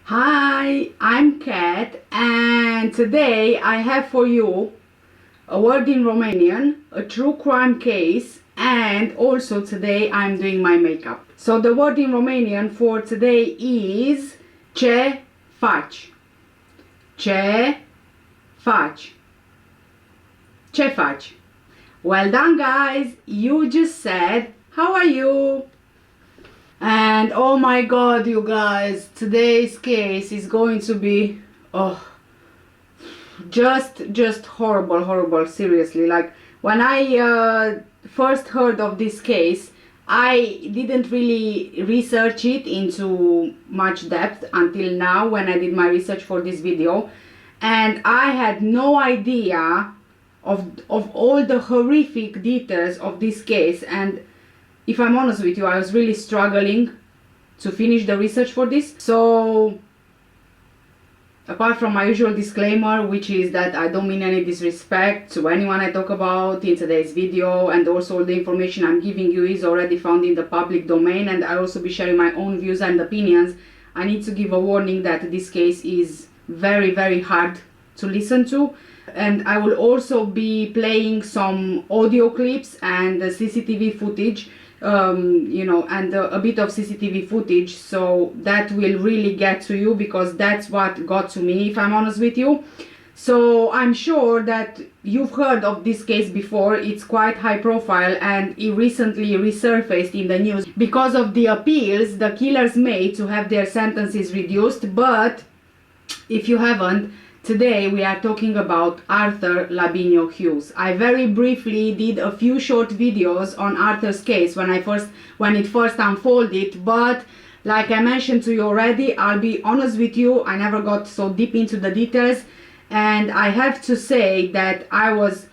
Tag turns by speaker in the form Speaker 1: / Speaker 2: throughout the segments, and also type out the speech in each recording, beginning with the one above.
Speaker 1: Hi, I'm Kat, and today I have for you a word in Romanian, a true crime case, and also today I'm doing my makeup. So the word in Romanian for today is ce faci. Ce faci. Ce faci. Well done, guys. You just said, how are you? And oh my god, you guys, today's case is going to be just horrible, seriously. Like, when I first heard of this case, I didn't really research it into much depth until now when I did my research for this video, and I had no idea of all the horrific details of this case. And if I'm honest with you, I was really struggling to finish the research for this. So, apart from my usual disclaimer, which is that I don't mean any disrespect to anyone I talk about in today's video, and also all the information I'm giving you is already found in the public domain, and I'll also be sharing my own views and opinions, I need to give a warning that this case is very hard to listen to. And I will also be playing some audio clips and CCTV footage, and a bit of CCTV footage, so that will really get to you, because that's what got to me, if I'm honest with you. So I'm sure that you've heard of this case before. It's quite high profile, and it recently resurfaced in the news because of the appeals the killers made to have their sentences reduced. But if you haven't, today we are talking about Arthur Labinjo-Hughes. I very briefly did a few short videos on Arthur's case when it first unfolded, but like I mentioned to you already, I'll be honest with you, I never got so deep into the details, and I have to say that I was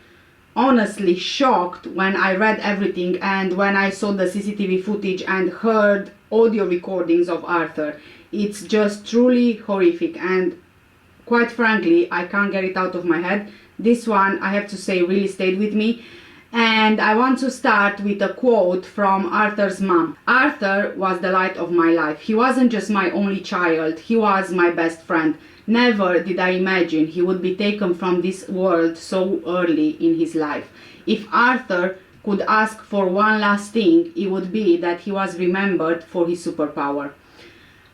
Speaker 1: honestly shocked when I read everything and when I saw the CCTV footage and heard audio recordings of Arthur. It's just truly horrific, and quite frankly, I can't get it out of my head. This one, I have to say, really stayed with me. And I want to start with a quote from Arthur's mom. Arthur was the light of my life. He wasn't just my only child, he was my best friend. Never did I imagine he would be taken from this world so early in his life. If Arthur could ask for one last thing, it would be that he was remembered for his superpower.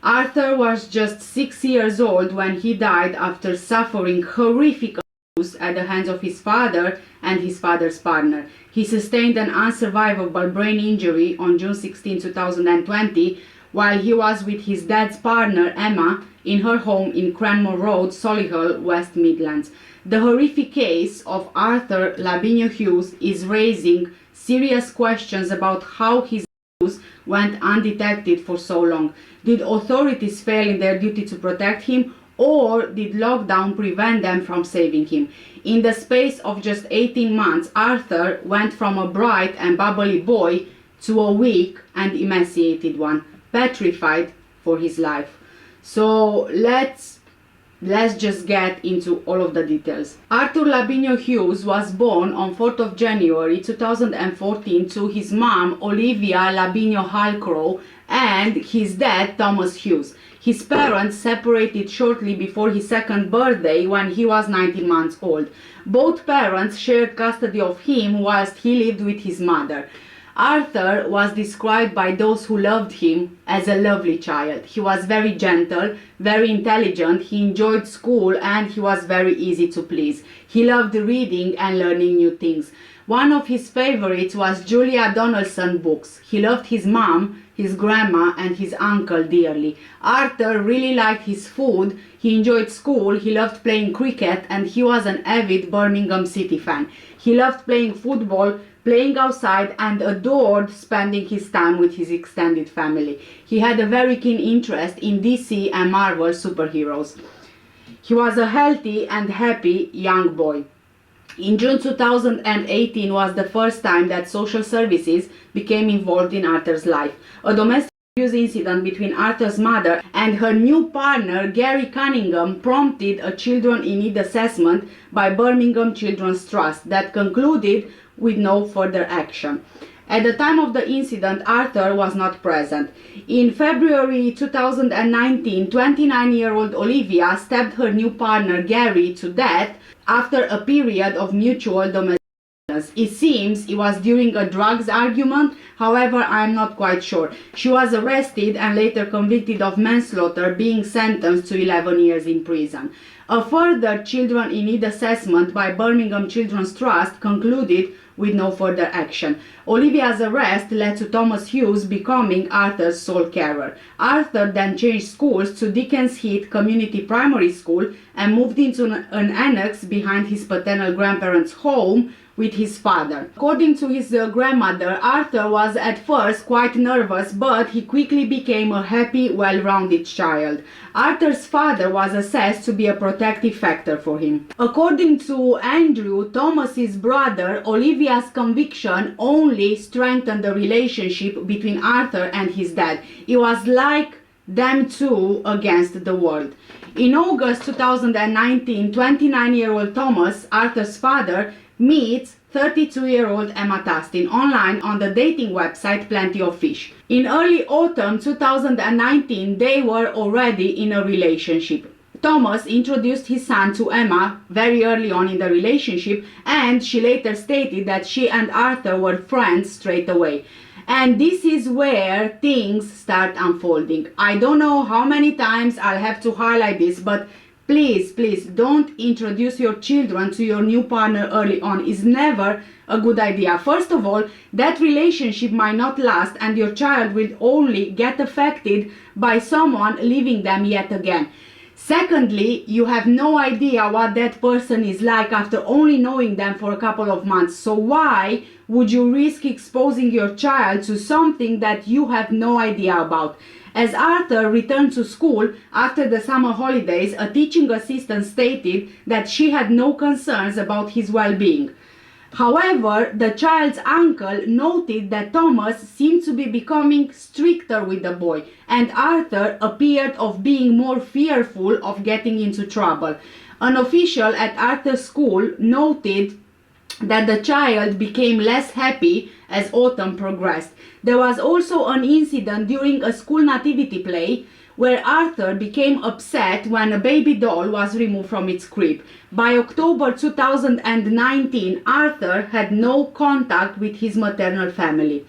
Speaker 1: Arthur was just 6 years old when he died after suffering horrific abuse at the hands of his father and his father's partner. He sustained an unsurvivable brain injury on June 16, 2020, while he was with his dad's partner Emma in her home in Cranmore Road, Solihull, West Midlands. The horrific case of Arthur Labinjo-Hughes is raising serious questions about how his went undetected for so long. Did authorities fail in their duty to protect him, or did lockdown prevent them from saving him? In the space of just 18 months, Arthur went from a bright and bubbly boy to a weak and emaciated one, petrified for his life. So let's just get into all of the details. Arthur Labinjo-Hughes was born on 4th of January 2014 to his mom Olivia Labinjo-Hughes and his dad Thomas Hughes. His parents separated shortly before his second birthday when he was 19 months old. Both parents shared custody of him whilst he lived with his mother. Arthur was described by those who loved him as a lovely child. He was very gentle, very intelligent, he enjoyed school, and he was very easy to please. He loved reading and learning new things. One of his favorites was Julia Donaldson books. He loved his mom, his grandma, and his uncle dearly. Arthur really liked his food, he enjoyed school, he loved playing cricket, and he was an avid Birmingham City fan. He loved playing football, playing outside, and adored spending his time with his extended family. He had a very keen interest in DC and Marvel superheroes. He was a healthy and happy young boy. In June 2018 was the first time that social services became involved in Arthur's life. A domestic abuse incident between Arthur's mother and her new partner Gary Cunningham prompted a children in need assessment by Birmingham Children's Trust that concluded with no further action. At the time of the incident, Arthur was not present. In February 2019, 29-year-old Olivia stabbed her new partner Gary to death after a period of mutual domestic. It seems it was during a drugs argument, however I am not quite sure. She was arrested and later convicted of manslaughter, being sentenced to 11 years in prison. A further Children in Need assessment by Birmingham Children's Trust concluded with no further action. Olivia's arrest led to Thomas Hughes becoming Arthur's sole carer. Arthur then changed schools to Dickens Heath Community Primary School and moved into an annex behind his paternal grandparents' home with his father. According to his grandmother, Arthur was at first quite nervous, but he quickly became a happy, well-rounded child. Arthur's father was assessed to be a protective factor for him. According to Andrew, Thomas's brother, Olivia's conviction only strengthened the relationship between Arthur and his dad. It was like them two against the world. In August 2019, 29-year-old Thomas, Arthur's father, meets 32-year-old Emma Tastin online on the dating website Plenty of Fish. In early autumn 2019, they were already in a relationship. Thomas introduced his son to Emma very early on in the relationship, and she later stated that she and Arthur were friends straight away. And this is where things start unfolding. I don't know how many times I'll have to highlight this, but please don't introduce your children to your new partner early on. It's never a good idea. First of all, that relationship might not last and your child will only get affected by someone leaving them yet again. Secondly, you have no idea what that person is like after only knowing them for a couple of months. So why would you risk exposing your child to something that you have no idea about? As Arthur returned to school after the summer holidays, a teaching assistant stated that she had no concerns about his well-being. However, the child's uncle noted that Thomas seemed to be becoming stricter with the boy, and Arthur appeared of being more fearful of getting into trouble. An official at Arthur's school noted that the child became less happy as autumn progressed. There was also an incident during a school nativity play where Arthur became upset when a baby doll was removed from its crib. By October 2019, Arthur had no contact with his maternal family.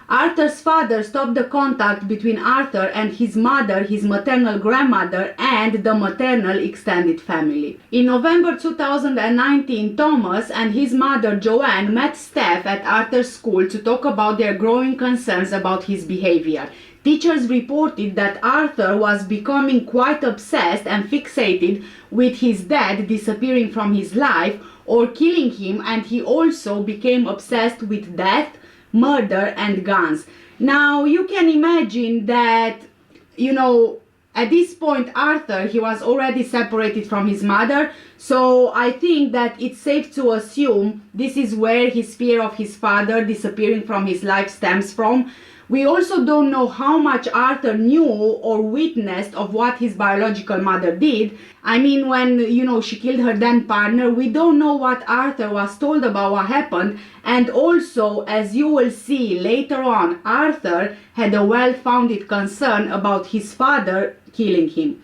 Speaker 1: Arthur's father stopped the contact between Arthur and his mother, his maternal grandmother, and the maternal extended family. In November 2019, Thomas and his mother Joanne met staff at Arthur's school to talk about their growing concerns about his behavior. Teachers reported that Arthur was becoming quite obsessed and fixated with his dad disappearing from his life or killing him, and he also became obsessed with death, murder and guns. Now you can imagine that, at this point Arthur, he was already separated from his mother, so I think that it's safe to assume this is where his fear of his father disappearing from his life stems from. We also don't know how much Arthur knew or witnessed of what his biological mother did. I mean, when, she killed her then partner, we don't know what Arthur was told about what happened. And also, as you will see later on, Arthur had a well-founded concern about his father killing him.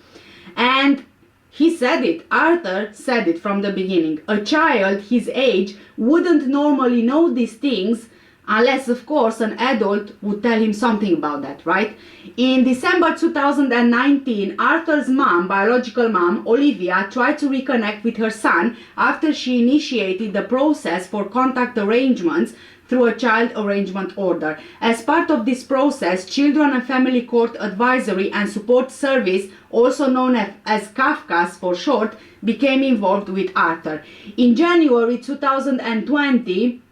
Speaker 1: And he said it. Arthur said it from the beginning. A child his age wouldn't normally know these things unless, of course, an adult would tell him something about that, right? In December 2019, Arthur's mom, biological mom, Olivia, tried to reconnect with her son after she initiated the process for contact arrangements through a child arrangement order. As part of this process, Children and Family Court Advisory and Support Service, also known as CAFCAS for short, became involved with Arthur. In January 2020,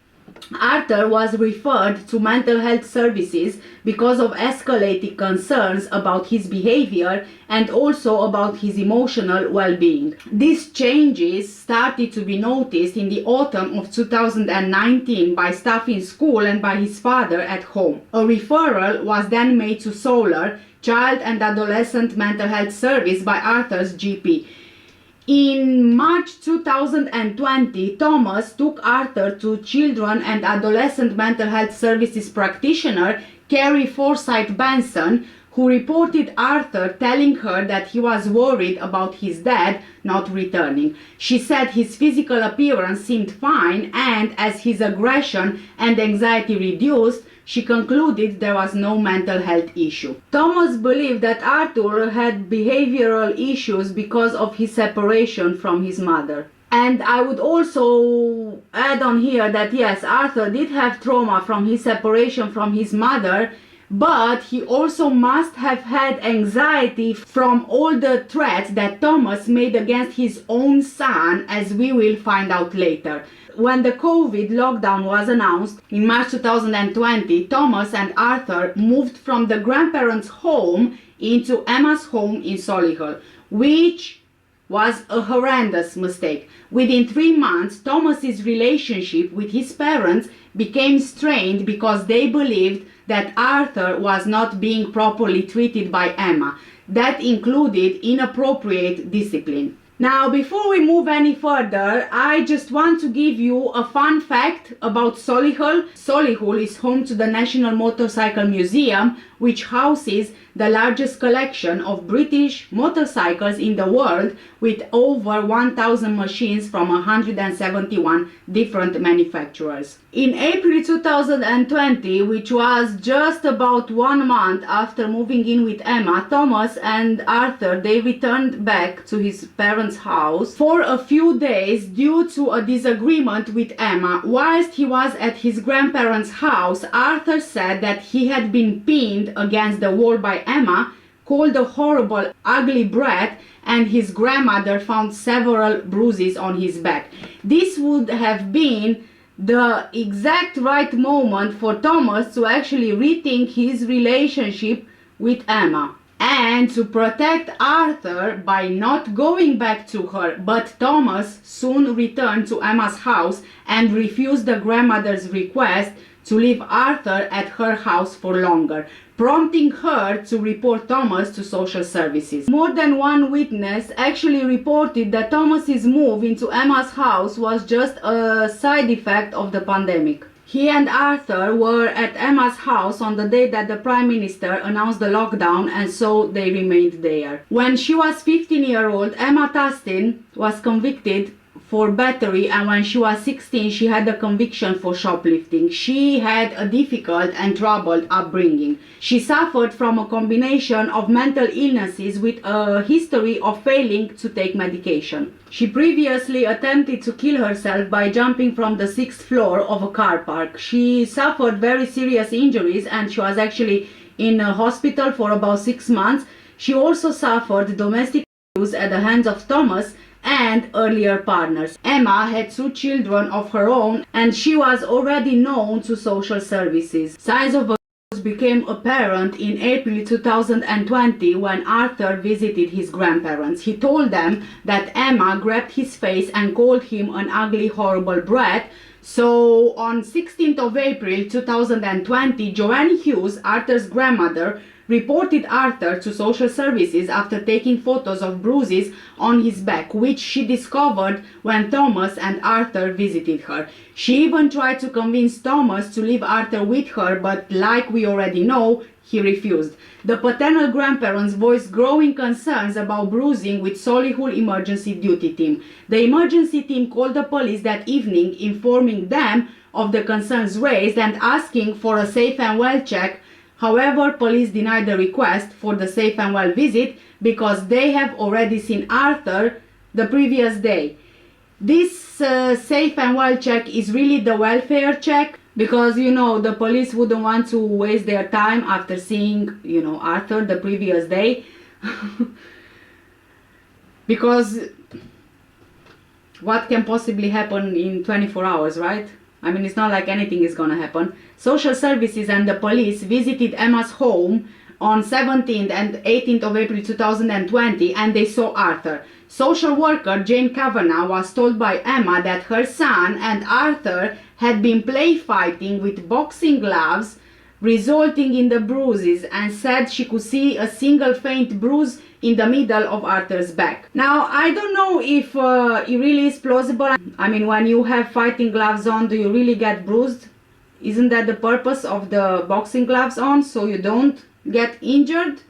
Speaker 1: Arthur was referred to mental health services because of escalating concerns about his behavior and also about his emotional well-being. These changes started to be noticed in the autumn of 2019 by staff in school and by his father at home. A referral was then made to Solihull Child and Adolescent Mental Health Service by Arthur's GP. In March 2020, Thomas took Arthur to children and adolescent mental health services practitioner Carrie Forsyth Benson, who reported Arthur telling her that he was worried about his dad not returning. She said his physical appearance seemed fine, and as his aggression and anxiety reduced, she concluded there was no mental health issue. Thomas believed that Arthur had behavioral issues because of his separation from his mother. And I would also add on here that yes, Arthur did have trauma from his separation from his mother, but he also must have had anxiety from all the threats that Thomas made against his own son, as we will find out later. When the COVID lockdown was announced in March 2020, Thomas and Arthur moved from the grandparents' home into Emma's home in Solihull, which was a horrendous mistake. Within 3 months, Thomas's relationship with his parents became strained because they believed that Arthur was not being properly treated by Emma. That included inappropriate discipline. Now, before we move any further, I just want to give you a fun fact about Solihull. Solihull is home to the National Motorcycle Museum, which houses the largest collection of British motorcycles in the world, with over 1,000 machines from 171 different manufacturers. In April 2020, which was just about 1 month after moving in with Emma, Thomas and Arthur, they returned back to his parents' house for a few days due to a disagreement with Emma. Whilst he was at his grandparents' house, Arthur said that he had been pinned against the wall by Emma, called a horrible, ugly brat, and his grandmother found several bruises on his back. This would have been the exact right moment for Thomas to actually rethink his relationship with Emma and to protect Arthur by not going back to her. But Thomas soon returned to Emma's house and refused the grandmother's request to leave Arthur at her house for longer, prompting her to report Thomas to social services. More than one witness actually reported that Thomas's move into Emma's house was just a side effect of the pandemic. He and Arthur were at Emma's house on the day that the Prime Minister announced the lockdown, and so they remained there. When she was 15-year-old, Emma Tustin was convicted for battery, and when she was 16 she had a conviction for shoplifting. She had a difficult and troubled upbringing. She suffered from a combination of mental illnesses with a history of failing to take medication. She previously attempted to kill herself by jumping from the 6th floor of a car park. She suffered very serious injuries and she was actually in a hospital for about 6 months. She also suffered domestic abuse at the hands of Thomas and earlier partners. Emma had 2 children of her own and she was already known to social services. Signs of abuse became apparent in April 2020 when Arthur visited his grandparents. He told them that Emma grabbed his face and called him an ugly, horrible brat. So on 16th of April 2020, Joanne Hughes, Arthur's grandmother, reported Arthur to social services after taking photos of bruises on his back, which she discovered when Thomas and Arthur visited her. She even tried to convince Thomas to leave Arthur with her, but like we already know, he refused. The paternal grandparents voiced growing concerns about bruising with Solihull emergency duty team. The emergency team called the police that evening, informing them of the concerns raised and asking for a safe and well check. However, police denied the request for the safe and well visit because they have already seen Arthur the previous day. This safe and well check is really the welfare check, because you know the police wouldn't want to waste their time after seeing, you know, Arthur the previous day. Because what can possibly happen in 24 hours, right? I mean, it's not like anything is gonna happen. Social services and the police visited Emma's home on 17th and 18th of April 2020 and they saw Arthur. Social worker Jane Kavanagh was told by Emma that her son and Arthur had been play fighting with boxing gloves, resulting in the bruises, and said she could see a single faint bruise in the middle of Arthur's back. Now, I don't know if it really is plausible. I mean, when you have fighting gloves on, do you really get bruised? Isn't that the purpose of the boxing gloves on, so you don't get injured?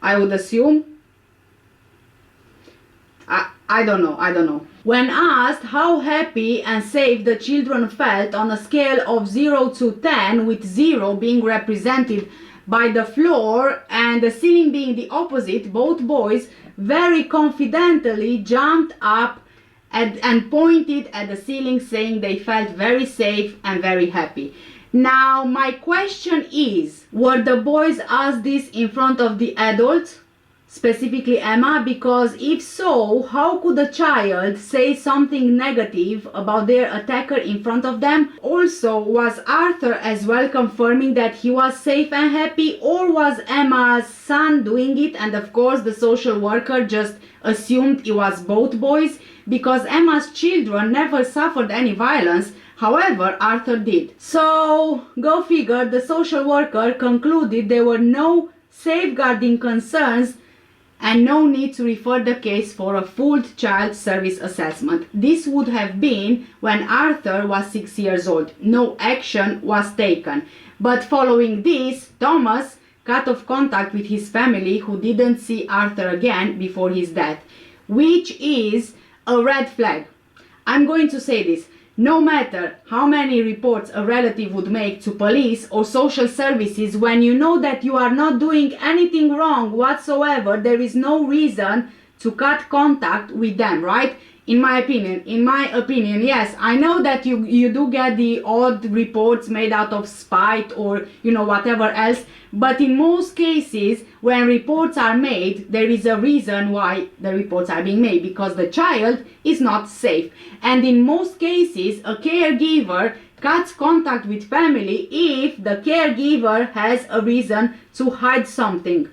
Speaker 1: I would assume. I don't know. When asked how happy and safe the children felt on a scale of 0 to 10, with 0 being represented by the floor and the ceiling being the opposite, both boys very confidently jumped up and pointed at the ceiling, saying they felt very safe and very happy. Now, my question is, were the boys asked this in front of the adults? Specifically Emma, because if so, how could a child say something negative about their attacker in front of them? Also, was Arthur as well confirming that he was safe and happy, or was Emma's son doing it and of course the social worker just assumed it was both boys? Because Emma's children never suffered any violence, however Arthur did. So, go figure, the social worker concluded there were no safeguarding concerns and no need to refer the case for a full child service assessment. This would have been when Arthur was 6 years old. No action was taken. But following this, Thomas cut off contact with his family, who didn't see Arthur again before his death, which is a red flag. I'm going to say this. No matter how many reports a relative would make to police or social services, when you know that you are not doing anything wrong whatsoever, there is no reason to cut contact with them, right? In my opinion, yes, I know that you do get the odd reports made out of spite or, you know, whatever else, but in most cases, when reports are made, there is a reason why the reports are being made, because the child is not safe. And in most cases, a caregiver cuts contact with family if the caregiver has a reason to hide something.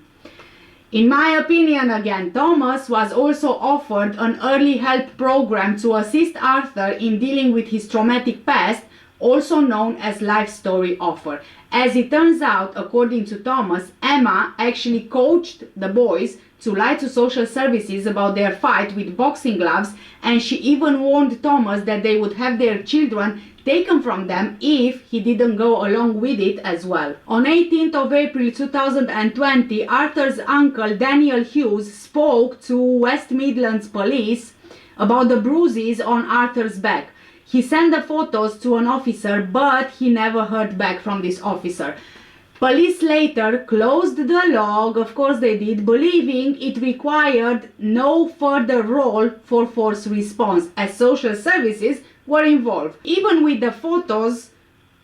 Speaker 1: In my opinion, again, Thomas was also offered an early help program to assist Arthur in dealing with his traumatic past, also known as life story offer. As it turns out, according to Thomas, Emma actually coached the boys to lie to social services about their fight with boxing gloves, and she even warned Thomas that they would have their children taken from them if he didn't go along with it as well. On 18th of April 2020, Arthur's uncle Daniel Hughes spoke to West Midlands police about the bruises on Arthur's back. He sent the photos to an officer, but he never heard back from this officer. Police later closed the log, of course they did, believing it required no further role for force response, as social services were involved. Even with the photos,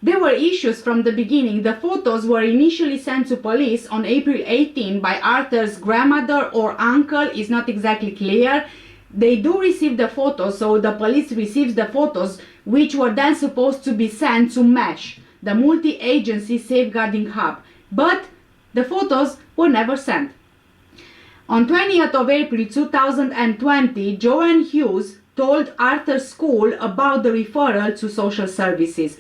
Speaker 1: there were issues from the beginning. The photos were initially sent to police on April 18 by Arthur's grandmother or uncle, is not exactly clear. They do receive the photos, so the police receives the photos, which were then supposed to be sent to MESH, the multi-agency safeguarding hub, but the photos were never sent. On 20th of April 2020, Joanne Hughes told Arthur's school about the referral to social services.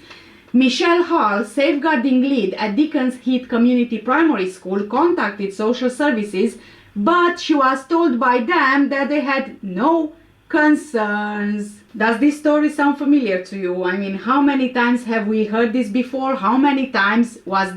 Speaker 1: Michelle Hall, safeguarding lead at Dickens Heath Community Primary School, contacted social services, but she was told by them that they had no concerns. Does this story sound familiar to you? I mean, how many times have we heard this before? How many times has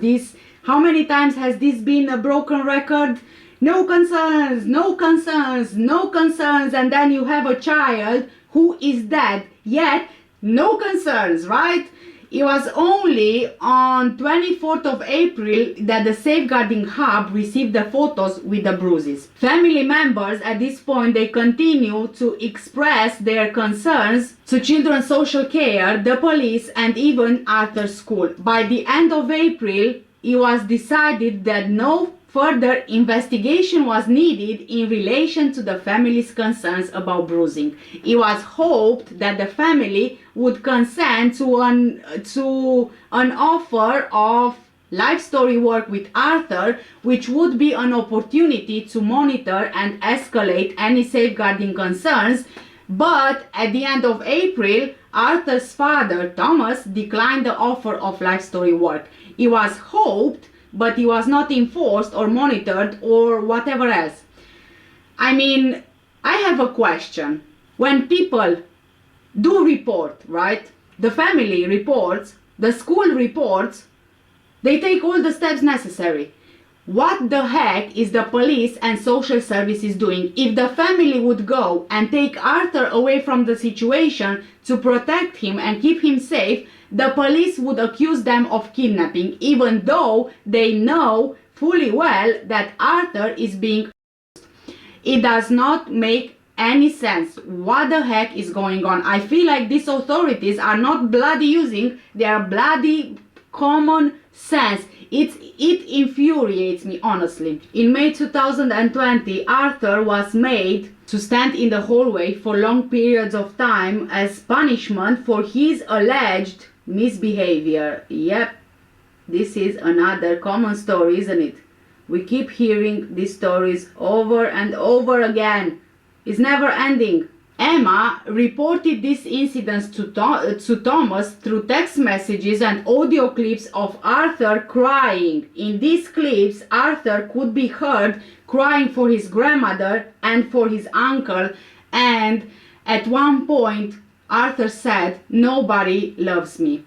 Speaker 1: this been a broken record? No concerns, no concerns, no concerns, and then you have a child who is dead, yet no concerns, right? It was only on 24th of April that the safeguarding hub received the photos with the bruises. Family members at this point, they continue to express their concerns to children's social care, the police, and even Arthur's school. By the end of April, it was decided that no further investigation was needed in relation to the family's concerns about bruising. It was hoped that the family would consent to an offer of life story work with Arthur, which would be an opportunity to monitor and escalate any safeguarding concerns. But at the end of April, Arthur's father, Thomas, declined the offer of life story work. It was hoped, but it was not enforced or monitored or whatever else. I mean, I have a question. When people do report, right? The family reports, the school reports, they take all the steps necessary. What the heck is the police and social services doing? If the family would go and take Arthur away from the situation to protect him and keep him safe, the police would accuse them of kidnapping, even though they know fully well that Arthur is being. It does not make any sense. What the heck is going on? I feel like these authorities are not bloody using their bloody common sense. It infuriates me, honestly. In May 2020, Arthur was made to stand in the hallway for long periods of time as punishment for his alleged misbehavior. Yep, this is another common story, isn't it? We keep hearing these stories over and over again. It's never ending. Emma reported these incidents to Thomas through text messages and audio clips of Arthur crying. In these clips, Arthur could be heard crying for his grandmother and for his uncle, and at one point, Arthur said, "Nobody loves me."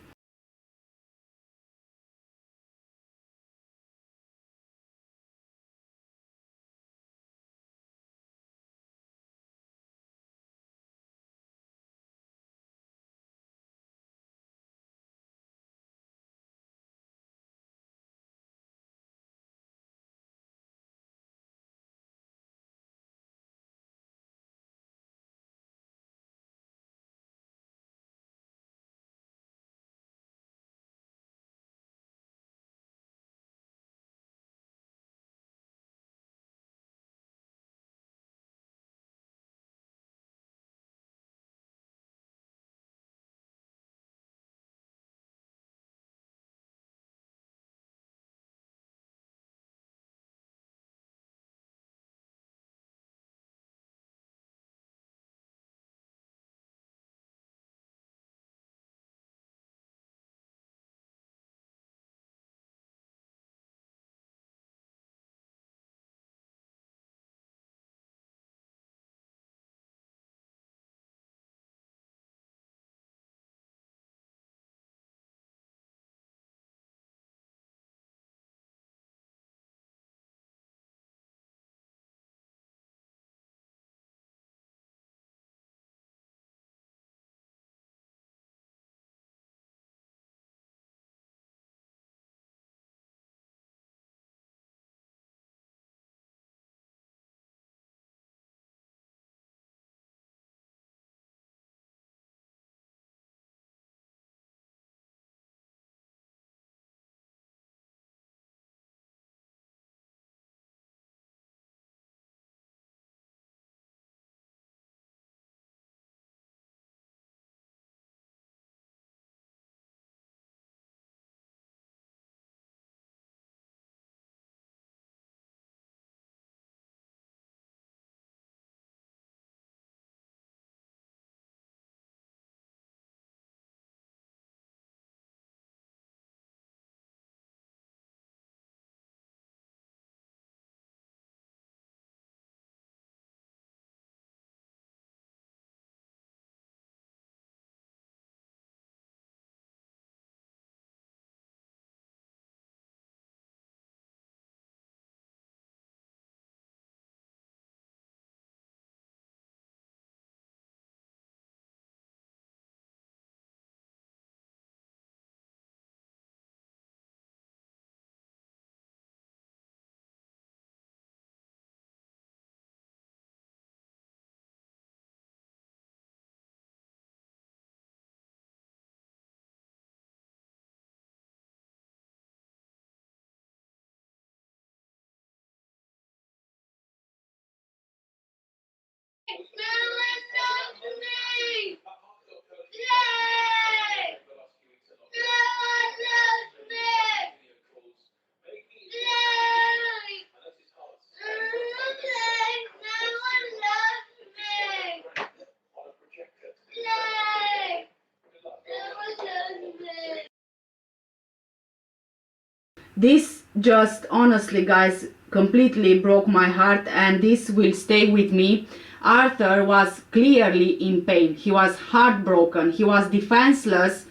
Speaker 1: This just honestly, guys, completely broke my heart, and this will stay with me. Arthur was clearly in pain. He was heartbroken. He was defenseless,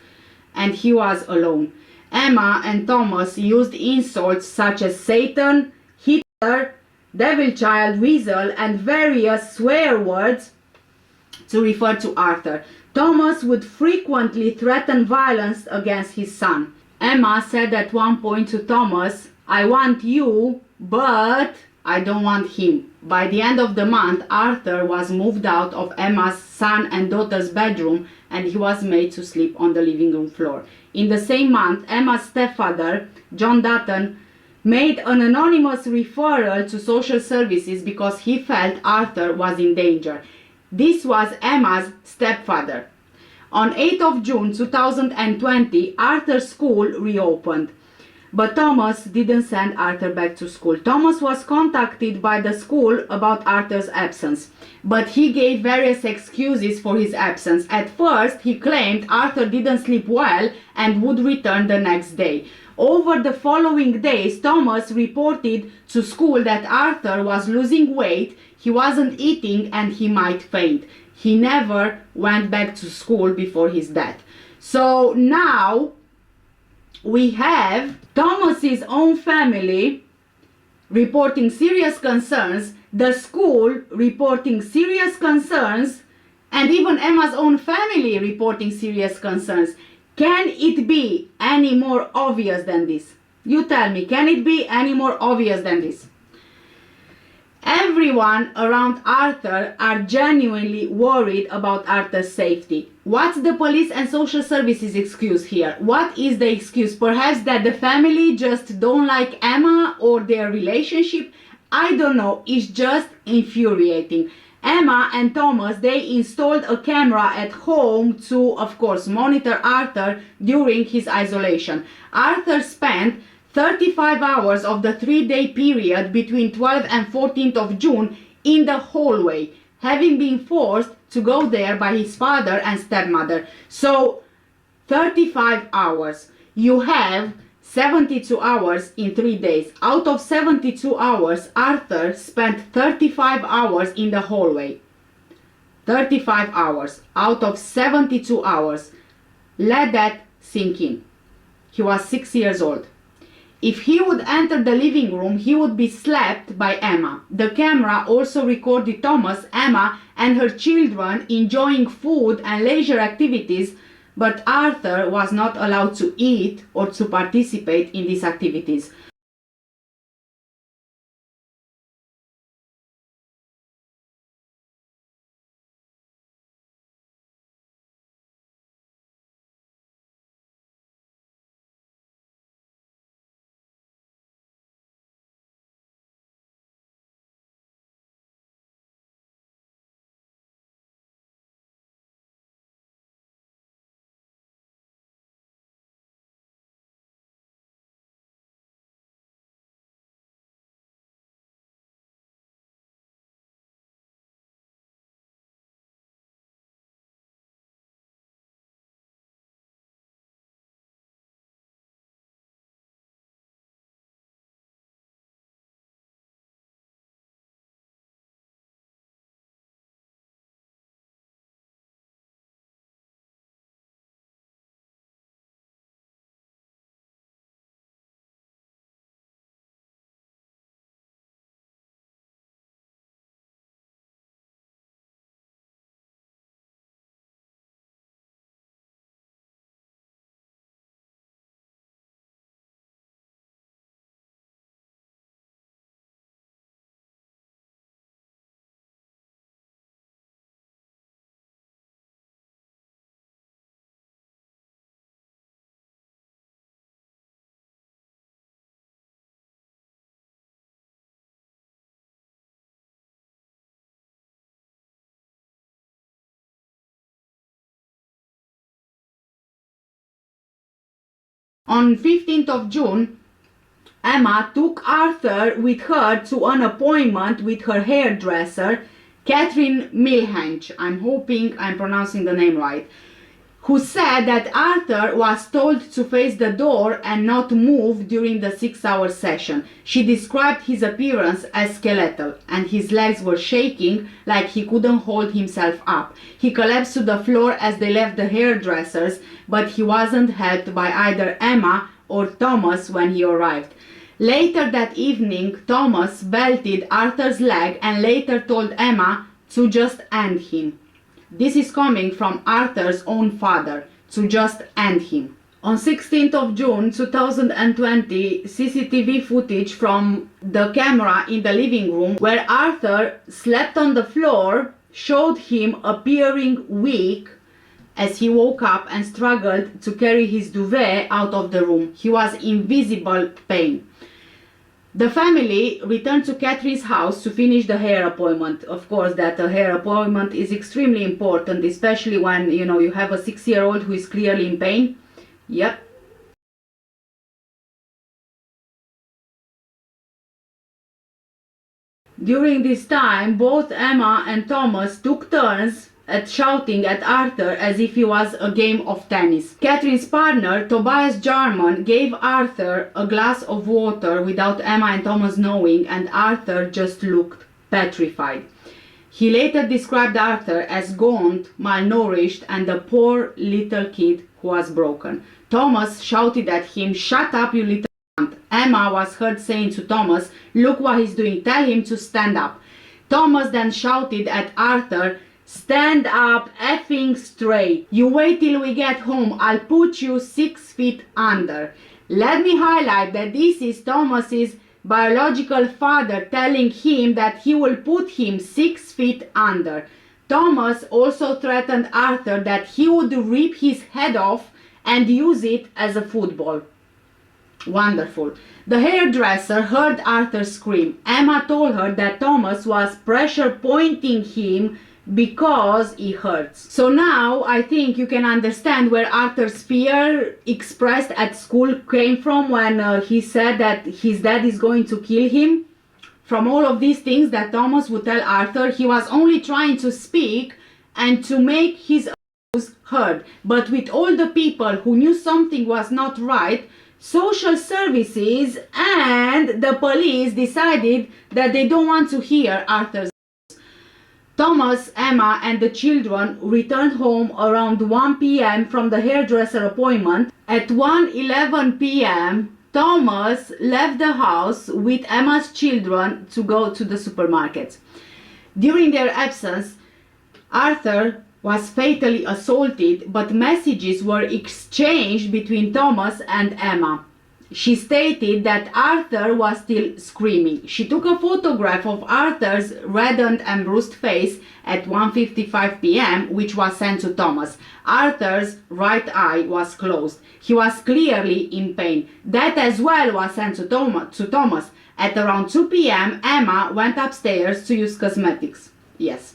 Speaker 1: and he was alone. Emma and Thomas used insults such as Satan, Hitler, Devil Child, Weasel, and various swear words to refer to Arthur. Thomas would frequently threaten violence against his son. Emma said at one point to Thomas, "I want you, but I don't want him." By the end of the month, Arthur was moved out of Emma's son and daughter's bedroom, and he was made to sleep on the living room floor. In the same month, Emma's stepfather, John Dutton, made an anonymous referral to social services because he felt Arthur was in danger. This was Emma's stepfather. On 8th of June 2020, Arthur's school reopened. But Thomas didn't send Arthur back to school. Thomas was contacted by the school about Arthur's absence, but he gave various excuses for his absence. At first, he claimed Arthur didn't sleep well and would return the next day. Over the following days, Thomas reported to school that Arthur was losing weight, he wasn't eating, and he might faint. He never went back to school before his death. So now we have Thomas's own family reporting serious concerns, the school reporting serious concerns, and even Emma's own family reporting serious concerns. Can it be any more obvious than this? You tell me, can it be any more obvious than this? Everyone around Arthur are genuinely worried about Arthur's safety. What's the police and social services excuse here? What is the excuse? Perhaps that the family just don't like Emma or their relationship? I don't know. It's just infuriating. Emma and Thomas, they installed a camera at home to, of course, monitor Arthur during his isolation. Arthur spent 35 hours of the 3-day period between 12th and 14th of June in the hallway, having been forced to go there by his father and stepmother. So 35 hours. You have 72 hours in 3 days. Out of 72 hours, Arthur spent 35 hours in the hallway. 35 hours out of 72 hours. Let that sink in. He was 6 years old. If he would enter the living room, he would be slapped by Emma. The camera also recorded Thomas, Emma, and her children enjoying food and leisure activities, but Arthur was not allowed to eat or to participate in these activities. On 15th of June, Emma took Arthur with her to an appointment with her hairdresser, Catherine Milhenge. I'm hoping I'm pronouncing the name right, who said that Arthur was told to face the door and not move during the 6-hour session. She described his appearance as skeletal, and his legs were shaking like he couldn't hold himself up. He collapsed to the floor as they left the hairdressers, but he wasn't helped by either Emma or Thomas when he arrived. Later that evening, Thomas belted Arthur's leg and later told Emma to just end him. This is coming from Arthur's own father, to just end him. On 16th of June 2020, CCTV footage from the camera in the living room where Arthur slept on the floor showed him appearing weak as he woke up and struggled to carry his duvet out of the room. He was in visible pain. The family returned to Catherine's house to finish the hair appointment. Of course, that a hair appointment is extremely important, especially when, you have a 6-year-old who is clearly in pain. Yep. During this time, both Emma and Thomas took turns at shouting at Arthur as if it was a game of tennis. Catherine's partner, Tobias Jarman, gave Arthur a glass of water without Emma and Thomas knowing, and Arthur just looked petrified. He later described Arthur as gaunt, malnourished, and a poor little kid who was broken. Thomas shouted at him, "Shut up, you little cunt." Emma was heard saying to Thomas, "Look what he's doing, tell him to stand up." Thomas then shouted at Arthur, "Stand up effing straight. You wait till we get home. I'll put you 6 feet under." Let me highlight that this is Thomas's biological father telling him that he will put him 6 feet under. Thomas also threatened Arthur that he would rip his head off and use it as a football. Wonderful. The hairdresser heard Arthur scream. Emma told her that Thomas was pressure pointing him because he hurts. So now I think you can understand where Arthur's fear expressed at school came from when he said that his dad is going to kill him. From all of these things that Thomas would tell Arthur, he was only trying to speak and to make his voice heard. But with all the people who knew something was not right, social services and the police decided that they don't want to hear Arthur's. Thomas, Emma, and the children returned home around 1 p.m. from the hairdresser appointment. At 1:11 p.m., Thomas left the house with Emma's children to go to the supermarket. During their absence, Arthur was fatally assaulted, but messages were exchanged between Thomas and Emma. She stated that Arthur was still screaming. She took a photograph of Arthur's reddened and bruised face at 1:55 p.m., which was sent to Thomas. Arthur's right eye was closed. He was clearly in pain. That as well was sent to Thomas. At around 2 p.m., Emma went upstairs to use cosmetics. Yes.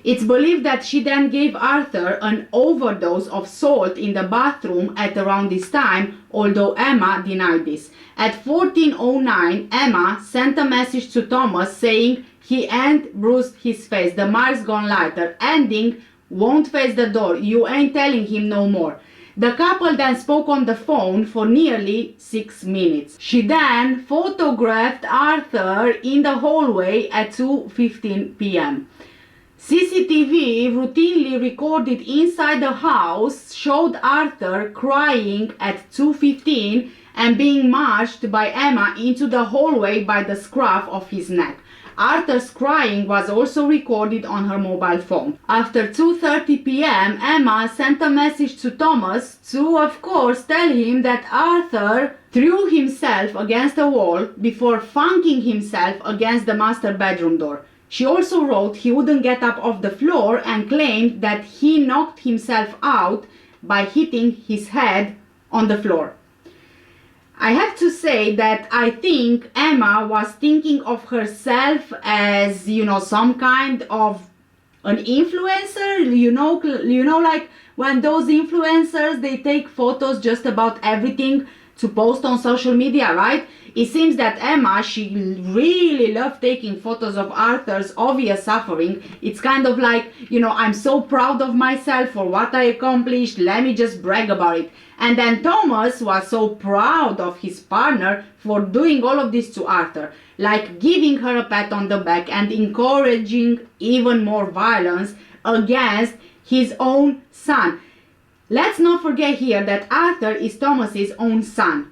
Speaker 1: It's believed that she then gave Arthur an overdose of salt in the bathroom at around this time, although Emma denied this. At 14:09, Emma sent a message to Thomas saying he ain't bruised his face, the marks gone lighter, ending, "Won't face the door, you ain't telling him no more." The couple then spoke on the phone for nearly 6 minutes. She then photographed Arthur in the hallway at 2:15 p.m. CCTV routinely recorded inside the house showed Arthur crying at 2:15 and being marched by Emma into the hallway by the scruff of his neck. Arthur's crying was also recorded on her mobile phone. After 2:30 p.m., Emma sent a message to Thomas to, of course, tell him that Arthur threw himself against a wall before thunking himself against the master bedroom door. She also wrote he wouldn't get up off the floor and claimed that he knocked himself out by hitting his head on the floor. I have to say that I think Emma was thinking of herself as, some kind of an influencer, like when those influencers, they take photos just about everything. to post on social media, right? It seems that Emma, she really loved taking photos of Arthur's obvious suffering. It's kind of like, you know, I'm so proud of myself for what I accomplished, let me just brag about it. And then Thomas was so proud of his partner for doing all of this to Arthur, like giving her a pat on the back and encouraging even more violence against his own son. Let's not forget here that Arthur is Thomas's own son,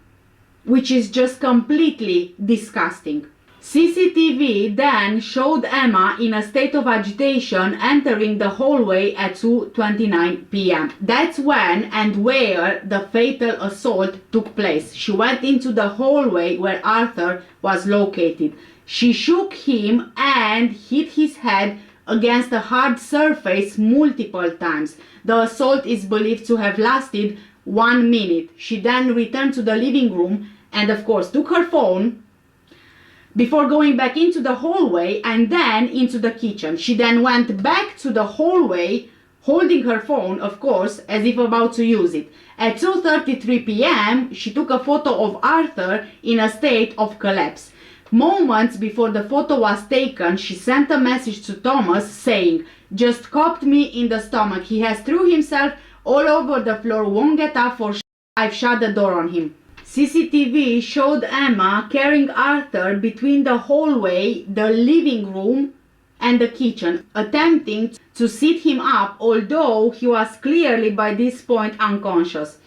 Speaker 1: which is just completely disgusting. CCTV then showed Emma in a state of agitation entering the hallway at 2:29 p.m. That's when and where the fatal assault took place. She went into the hallway where Arthur was located. She shook him and hit his head against a hard surface multiple times. The assault is believed to have lasted 1 minute. She then returned to the living room and of course took her phone before going back into the hallway and then into the kitchen. She then went back to the hallway holding her phone, of course, as if about to use it. At 2:33 p.m. she took a photo of Arthur in a state of collapse. Moments before the photo was taken, she sent a message to Thomas saying, "Just copped me in the stomach. He has threw himself all over the floor, won't get up for I've shut the door on him." CCTV showed Emma carrying Arthur between the hallway, the living room and the kitchen, attempting to sit him up, although he was clearly by this point unconscious.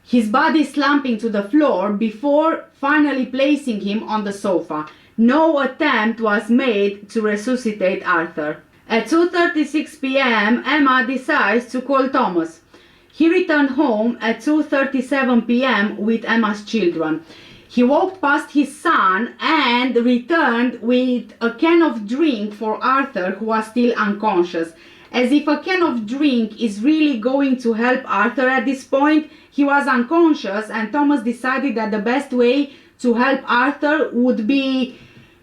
Speaker 1: His body slumping to the floor before finally placing him on the sofa. No attempt was made to resuscitate Arthur. At 2:36 p.m. Emma decides to call Thomas. He returned home at 2:37 p.m. with Emma's children. He walked past his son and returned with a can of drink for Arthur, who was still unconscious. As if a can of drink is really going to help Arthur at this point. He was unconscious and Thomas decided that the best way to help Arthur would be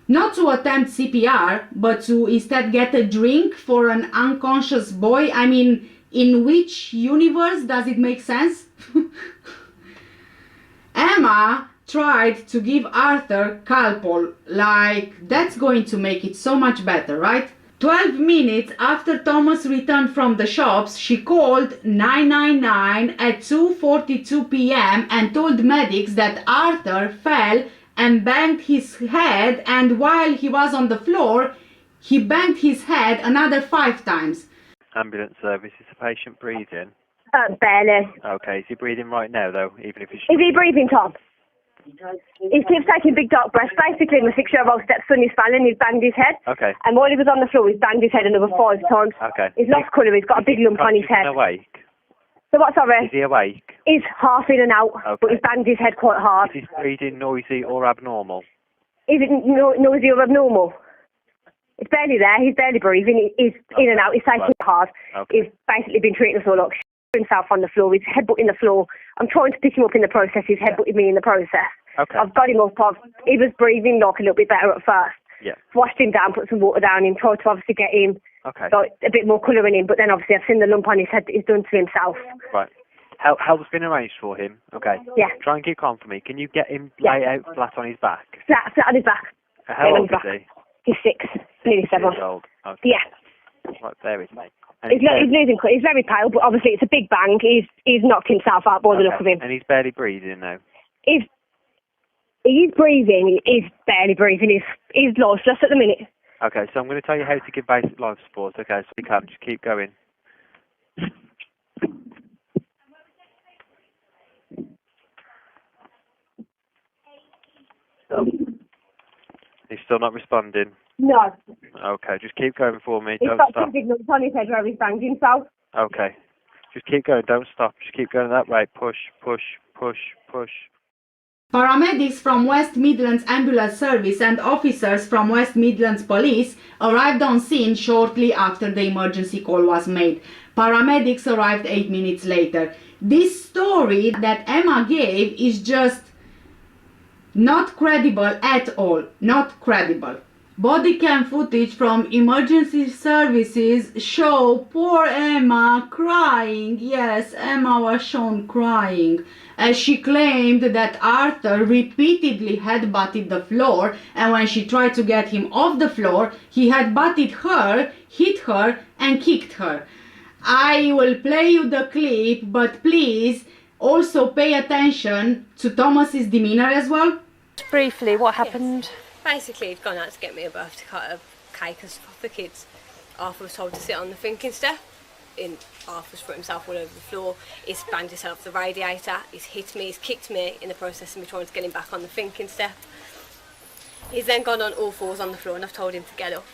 Speaker 1: not to attempt CPR, but to instead get a drink for an unconscious boy. I mean, in which universe does it make sense? Emma tried to give Arthur Calpol, like that's going to make it so much better, right? 12 minutes after Thomas returned from the shops, she called 999 at 2:42 p.m. and told medics that Arthur fell and banged his head, and while he was on the floor, he banged his head another 5 times.
Speaker 2: Ambulance service, is the patient breathing?
Speaker 3: Barely.
Speaker 2: Okay, is he breathing right now though, even if he's...
Speaker 3: Is he breathing, Tom? He keeps taking big dark breaths. Basically, my 6-year-old stepson is fallen, he's banged his head.
Speaker 2: Okay.
Speaker 3: And while he was on the floor, he's banged his head another 5 times.
Speaker 2: Okay.
Speaker 3: He's lost colour, he's got a big lump on his head.
Speaker 2: Is he awake?
Speaker 3: So what, sorry?
Speaker 2: Is he awake?
Speaker 3: He's half in and out,
Speaker 2: Okay.
Speaker 3: but he's banged his head quite hard.
Speaker 2: Is his breathing noisy or abnormal?
Speaker 3: Is it noisy or abnormal? It's barely there, he's barely breathing, he's in and out, he's taking it hard.
Speaker 2: Okay.
Speaker 3: He's basically been treating us all like himself on the floor, he's headbutting the floor. I'm trying to pick him up in the process, he's headbutting me in the process.
Speaker 2: Okay.
Speaker 3: I've got him up, he was breathing like a little bit better at first.
Speaker 2: Yeah.
Speaker 3: Washed him down, put some water down him, tried to obviously get him like, a bit more colour in him, but then obviously I've seen the lump on his head that he's done to himself.
Speaker 2: Right. Help's been arranged for him. Okay.
Speaker 3: Yeah.
Speaker 2: Try and keep calm for me. Can you get him lay out flat on his back?
Speaker 3: Flat on his back.
Speaker 2: How old is he?
Speaker 3: He's 6, nearly 7.
Speaker 2: 6 years old. Okay.
Speaker 3: Yeah.
Speaker 2: Right, there is me.
Speaker 3: He's losing colour. He's very pale, but obviously it's a big bang. He's knocked himself out by the look of him.
Speaker 2: And he's barely breathing now.
Speaker 3: He's breathing. He's barely breathing. He's lost just at the minute.
Speaker 2: Okay, so I'm going to tell you how to give basic life support. Okay, so you can just keep going. He's still not responding.
Speaker 3: No.
Speaker 2: Okay, just keep going for me.
Speaker 3: He's
Speaker 2: Don't
Speaker 3: got
Speaker 2: stop.
Speaker 3: 2 big lumps on his head where he's banged himself.
Speaker 2: Okay. Just keep going. Don't stop. Just keep going that way. Push, push, push, push.
Speaker 1: Paramedics from West Midlands Ambulance Service and officers from West Midlands Police arrived on scene shortly after the emergency call was made. Paramedics arrived 8 minutes later. This story that Emma gave is just not credible at all. Not credible. Body cam footage from emergency services show poor Emma crying. Yes, Emma was shown crying as she claimed that Arthur repeatedly headbutted the floor, and when she tried to get him off the floor, he headbutted her, hit her and kicked her. I will play you the clip, but please also pay attention to Thomas's demeanor as well.
Speaker 4: Briefly, what happened?
Speaker 5: Yes. Basically, he'd gone out to get me a birthday cake and stuff for the kids. Arthur was told to sit on the thinking step. Arthur's put himself all over the floor. He's banged himself off the radiator. He's hit me. He's kicked me in the process of me trying to get him back on the thinking step. He's then gone on all fours on the floor, and I've told him to get up.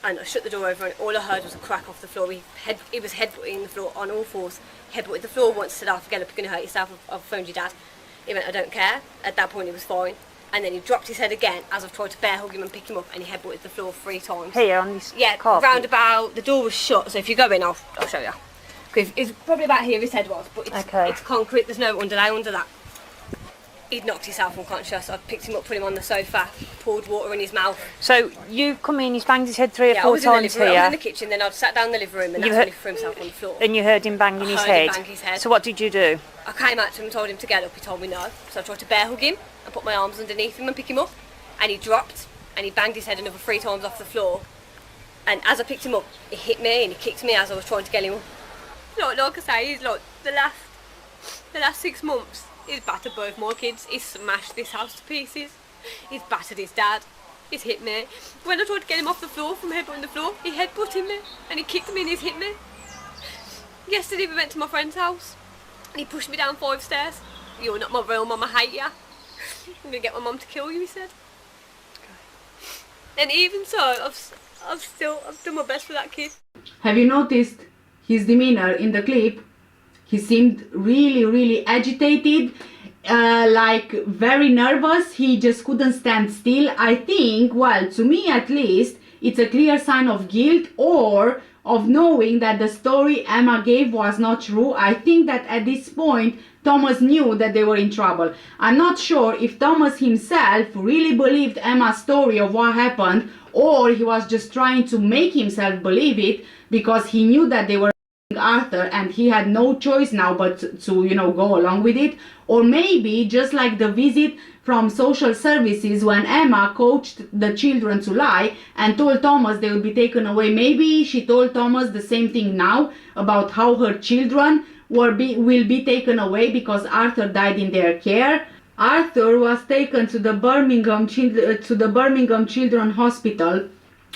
Speaker 5: And I shut the door over, and all I heard was a crack off the floor. He was headbutting the floor on all fours. Headbutted the floor once, said, "Arthur, get up, you're going to hurt yourself. I've phoned your dad." He went, "I don't care." At that point, he was fine. And then he dropped his head again as I've tried to bear hug him and pick him up, and he headbutted the floor 3 times.
Speaker 4: Here on this carpet?
Speaker 5: Round about, the door was shut, so if you go in, I'll show you. Because it's probably about here his head was, but it's concrete, there's no underlay under that. He'd knocked himself unconscious. I picked him up, put him on the sofa, poured water in his mouth.
Speaker 4: So you've come in, he's banged his head 3 or 4 times
Speaker 5: I was
Speaker 4: here.
Speaker 5: in the kitchen, then I'd sat down in the living room, and that's when he threw himself on the floor.
Speaker 4: And you heard him banging his head?
Speaker 5: Bang his head.
Speaker 4: So what did you do?
Speaker 5: I came out to him and told him to get up. He told me no. So I tried to bear hug him and put my arms underneath him and pick him up. And he dropped, and he banged his head another 3 times off the floor. And as I picked him up, he hit me and he kicked me as I was trying to get him up. Like I say, he's like the last 6 months, he's battered both my kids. He's smashed this house to pieces. He's battered his dad. He's hit me. When I tried to get him off the floor from headbutting the floor, he headbutted me and he kicked me and he's hit me. Yesterday we went to my friend's house and he pushed me down 5 stairs. "You're not my real mum, I hate ya. I'm gonna get my mum to kill you," he said. And even so, I've done my best for that kid.
Speaker 1: Have you noticed his demeanor in the clip? He seemed really agitated, like very nervous. He just couldn't stand still. I think, well, to me at least, it's a clear sign of guilt or of knowing that the story Emma gave was not true. I think that at this point Thomas knew that they were in trouble. I'm not sure if Thomas himself really believed Emma's story of what happened, or he was just trying to make himself believe it because he knew that they were Arthur and he had no choice now but to go along with it. Or maybe just like the visit from social services when Emma coached the children to lie and told Thomas they would be taken away, maybe she told Thomas the same thing now about how her children will be taken away because Arthur died in their care. Arthur was taken to the Birmingham Children's Hospital,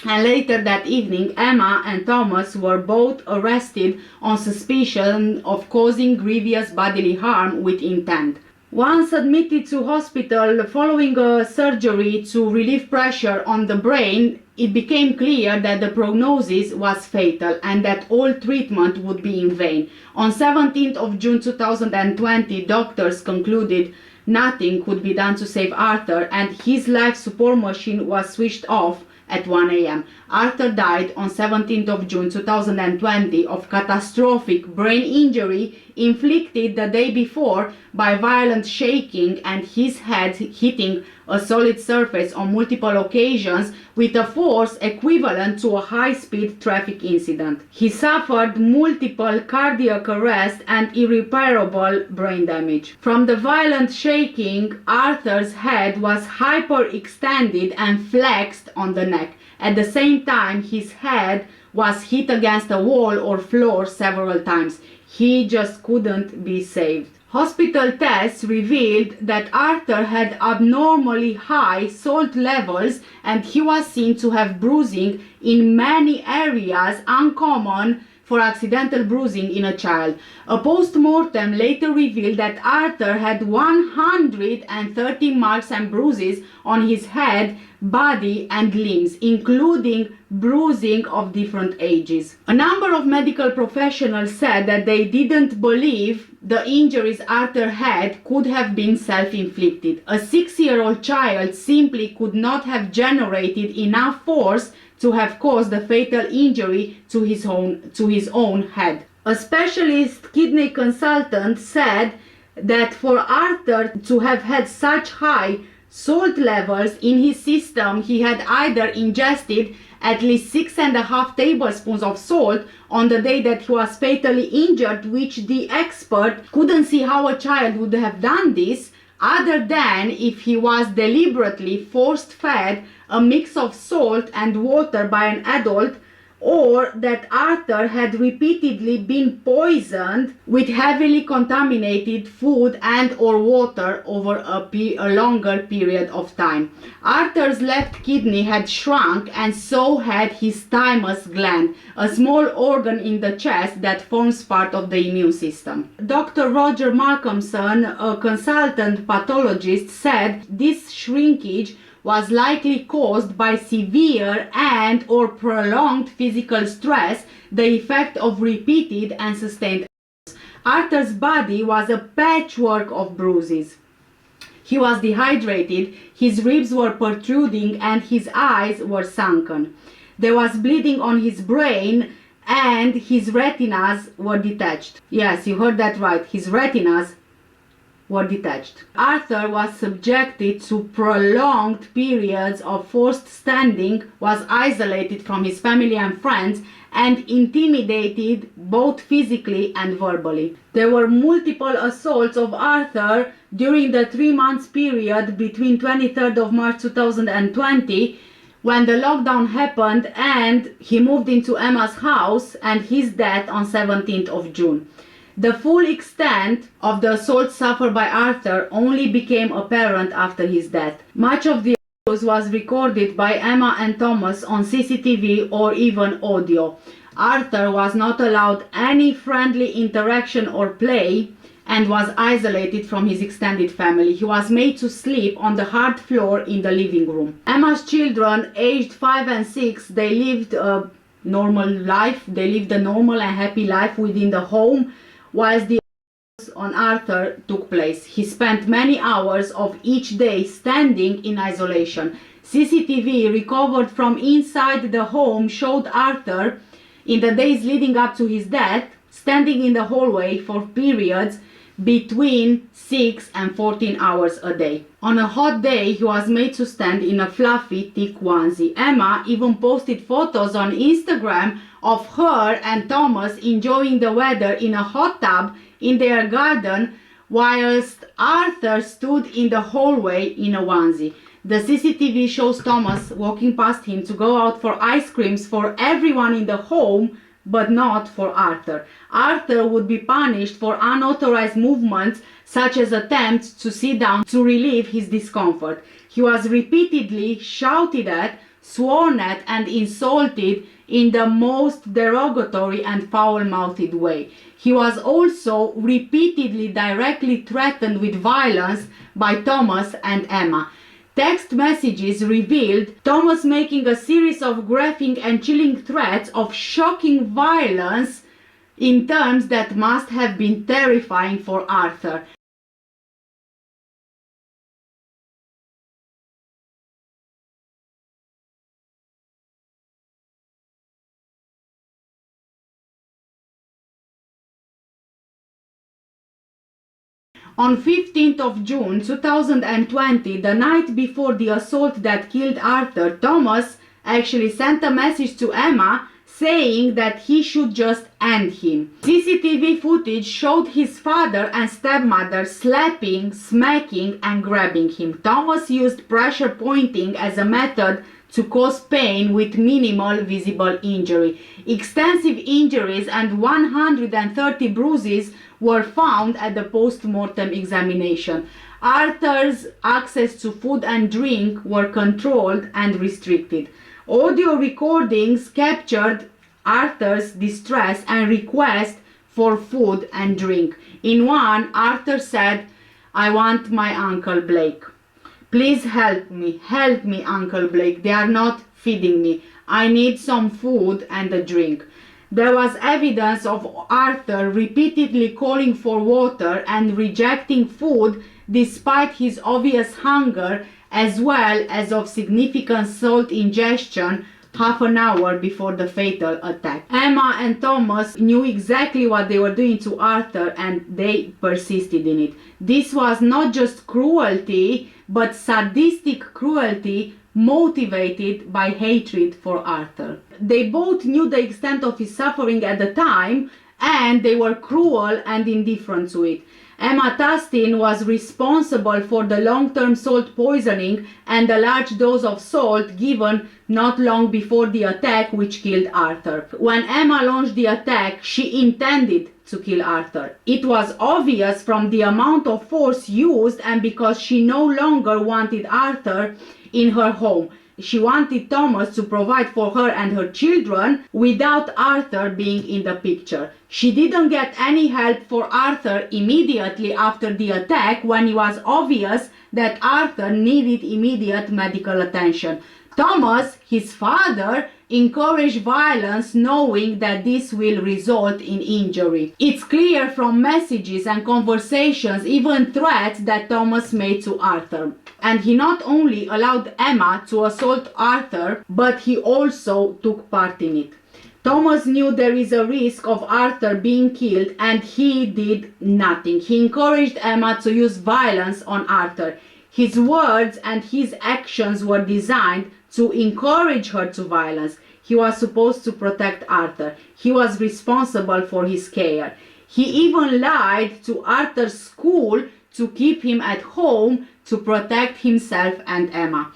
Speaker 1: and later that evening Emma and Thomas were both arrested on suspicion of causing grievous bodily harm with intent. Once admitted to hospital following a surgery to relieve pressure on the brain, it became clear that the prognosis was fatal and that all treatment would be in vain. On 17th of June 2020, doctors concluded nothing could be done to save Arthur and his life support machine was switched off at 1 a.m. Arthur died on 17th of June 2020 of catastrophic brain injury inflicted the day before by violent shaking and his head hitting a solid surface on multiple occasions with a force equivalent to a high-speed traffic incident. He suffered multiple cardiac arrest and irreparable brain damage. From the violent shaking, Arthur's head was hyperextended and flexed on the neck. At the same time, his head was hit against a wall or floor several times. He just couldn't be saved. Hospital tests revealed that Arthur had abnormally high salt levels and he was seen to have bruising in many areas uncommon for accidental bruising in a child. A post-mortem later revealed that Arthur had 130 marks and bruises on his head, body and limbs, including bruising of different ages. A number of medical professionals said that they didn't believe the injuries Arthur had could have been self-inflicted. A 6-year-old child simply could not have generated enough force to have caused the fatal injury to his own head. A specialist kidney consultant said that for Arthur to have had such high salt levels in his system, he had either ingested at least 6.5 tablespoons of salt on the day that he was fatally injured, which the expert couldn't see how a child would have done this, other than if he was deliberately force-fed a mix of salt and water by an adult, or that Arthur had repeatedly been poisoned with heavily contaminated food and or water over a longer period of time. Arthur's left kidney had shrunk, and so had his thymus gland, a small organ in the chest that forms part of the immune system. Dr. Roger Malcolmson, a consultant pathologist, said this shrinkage was likely caused by severe and or prolonged physical stress, the effect of repeated and sustained abuse. Arthur's body was a patchwork of bruises. He was dehydrated, his ribs were protruding, and his eyes were sunken. There was bleeding on his brain, and his retinas were detached. Yes, you heard that right, his retinas were detached. Arthur was subjected to prolonged periods of forced standing, was isolated from his family and friends, and intimidated both physically and verbally. There were multiple assaults of Arthur during the 3 months period between 23rd of March 2020, when the lockdown happened and he moved into Emma's house, and his death on 17th of June. The full extent of the assault suffered by Arthur only became apparent after his death. Much of the abuse was recorded by Emma and Thomas on CCTV or even audio. Arthur was not allowed any friendly interaction or play and was isolated from his extended family. He was made to sleep on the hard floor in the living room. Emma's children, aged 5 and 6, they lived a normal life. They lived a normal and happy life within the home, whilst the abuse on Arthur took place. He spent many hours of each day standing in isolation. CCTV recovered from inside the home showed Arthur, in the days leading up to his death, standing in the hallway for periods between 6 and 14 hours a day. On a hot day, he was made to stand in a fluffy, thick onesie. Emma even posted photos on Instagram of her and Thomas enjoying the weather in a hot tub in their garden, whilst Arthur stood in the hallway in a onesie. The CCTV shows Thomas walking past him to go out for ice creams for everyone in the home, but not for Arthur. Arthur would be punished for unauthorized movements, such as attempts to sit down to relieve his discomfort. He was repeatedly shouted at, sworn at, and insulted in the most derogatory and foul-mouthed way. He was also repeatedly directly threatened with violence by Thomas and Emma. Text messages revealed Thomas making a series of graphic and chilling threats of shocking violence in terms that must have been terrifying for Arthur. On 15th of June 2020, the night before the assault that killed Arthur, Thomas actually sent a message to Emma saying that he should just end him. CCTV footage showed his father and stepmother slapping, smacking, and grabbing him. Thomas used pressure pointing as a method to cause pain with minimal visible injury. Extensive injuries and 130 bruises were found at the post-mortem examination. Arthur's access to food and drink were controlled and restricted. Audio recordings captured Arthur's distress and request for food and drink. In one, Arthur said, "I want my Uncle Blake. Please help me, Uncle Blake. They are not feeding me. I need some food and a drink." There was evidence of Arthur repeatedly calling for water and rejecting food despite his obvious hunger, as well as of significant salt ingestion half an hour before the fatal attack. Emma and Thomas knew exactly what they were doing to Arthur, and they persisted in it. This was not just cruelty, but sadistic cruelty motivated by hatred for Arthur. They both knew the extent of his suffering at the time, and they were cruel and indifferent to it. Emma Tustin was responsible for the long-term salt poisoning and a large dose of salt given not long before the attack, which killed Arthur. When Emma launched the attack, she intended to kill Arthur. It was obvious from the amount of force used, and because she no longer wanted Arthur in her home. She wanted Thomas to provide for her and her children without Arthur being in the picture. She didn't get any help for Arthur immediately after the attack, when it was obvious that Arthur needed immediate medical attention. Thomas, his father, encouraged violence, knowing that this will result in injury. It's clear from messages and conversations, even threats, that Thomas made to Arthur. And he not only allowed Emma to assault Arthur, but he also took part in it. Thomas knew there is a risk of Arthur being killed, and he did nothing. He encouraged Emma to use violence on Arthur. His words and his actions were designed to encourage her to violence. He was supposed to protect Arthur. He was responsible for his care. He even lied to Arthur's school to keep him at home to protect himself and Emma.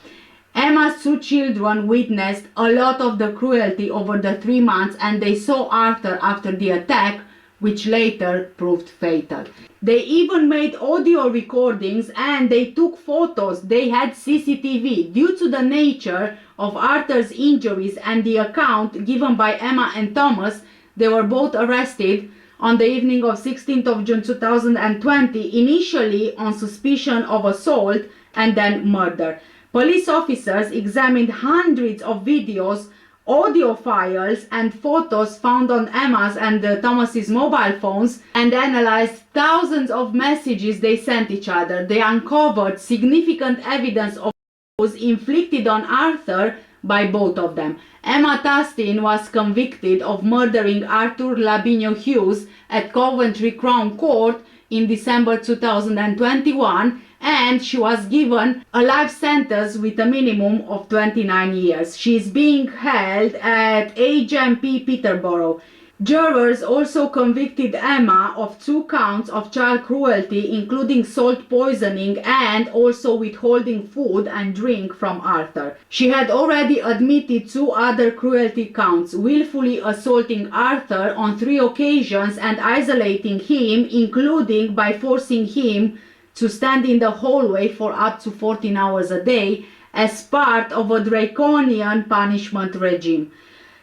Speaker 1: Emma's two children witnessed a lot of the cruelty over the 3 months, and they saw Arthur after the attack, which later proved fatal. They even made audio recordings and they took photos. They had CCTV. Due to the nature of Arthur's injuries and the account given by Emma and Thomas, they were both arrested on the evening of 16th of June 2020, initially on suspicion of assault and then murder. Police officers examined hundreds of videos, audio files and photos found on Emma's and Thomas's mobile phones, and analyzed thousands of messages they sent each other. They uncovered significant evidence of abuse inflicted on Arthur by both of them. Emma Tustin was convicted of murdering Arthur Labinjo-Hughes at Coventry Crown Court in December 2021, and she was given a life sentence with a minimum of 29 years. She is being held at HMP Peterborough. Jurors also convicted Emma of 2 counts of child cruelty, including salt poisoning and also withholding food and drink from Arthur. She had already admitted 2 other cruelty counts: willfully assaulting Arthur on 3 occasions and isolating him, including by forcing him to stand in the hallway for up to 14 hours a day as part of a draconian punishment regime.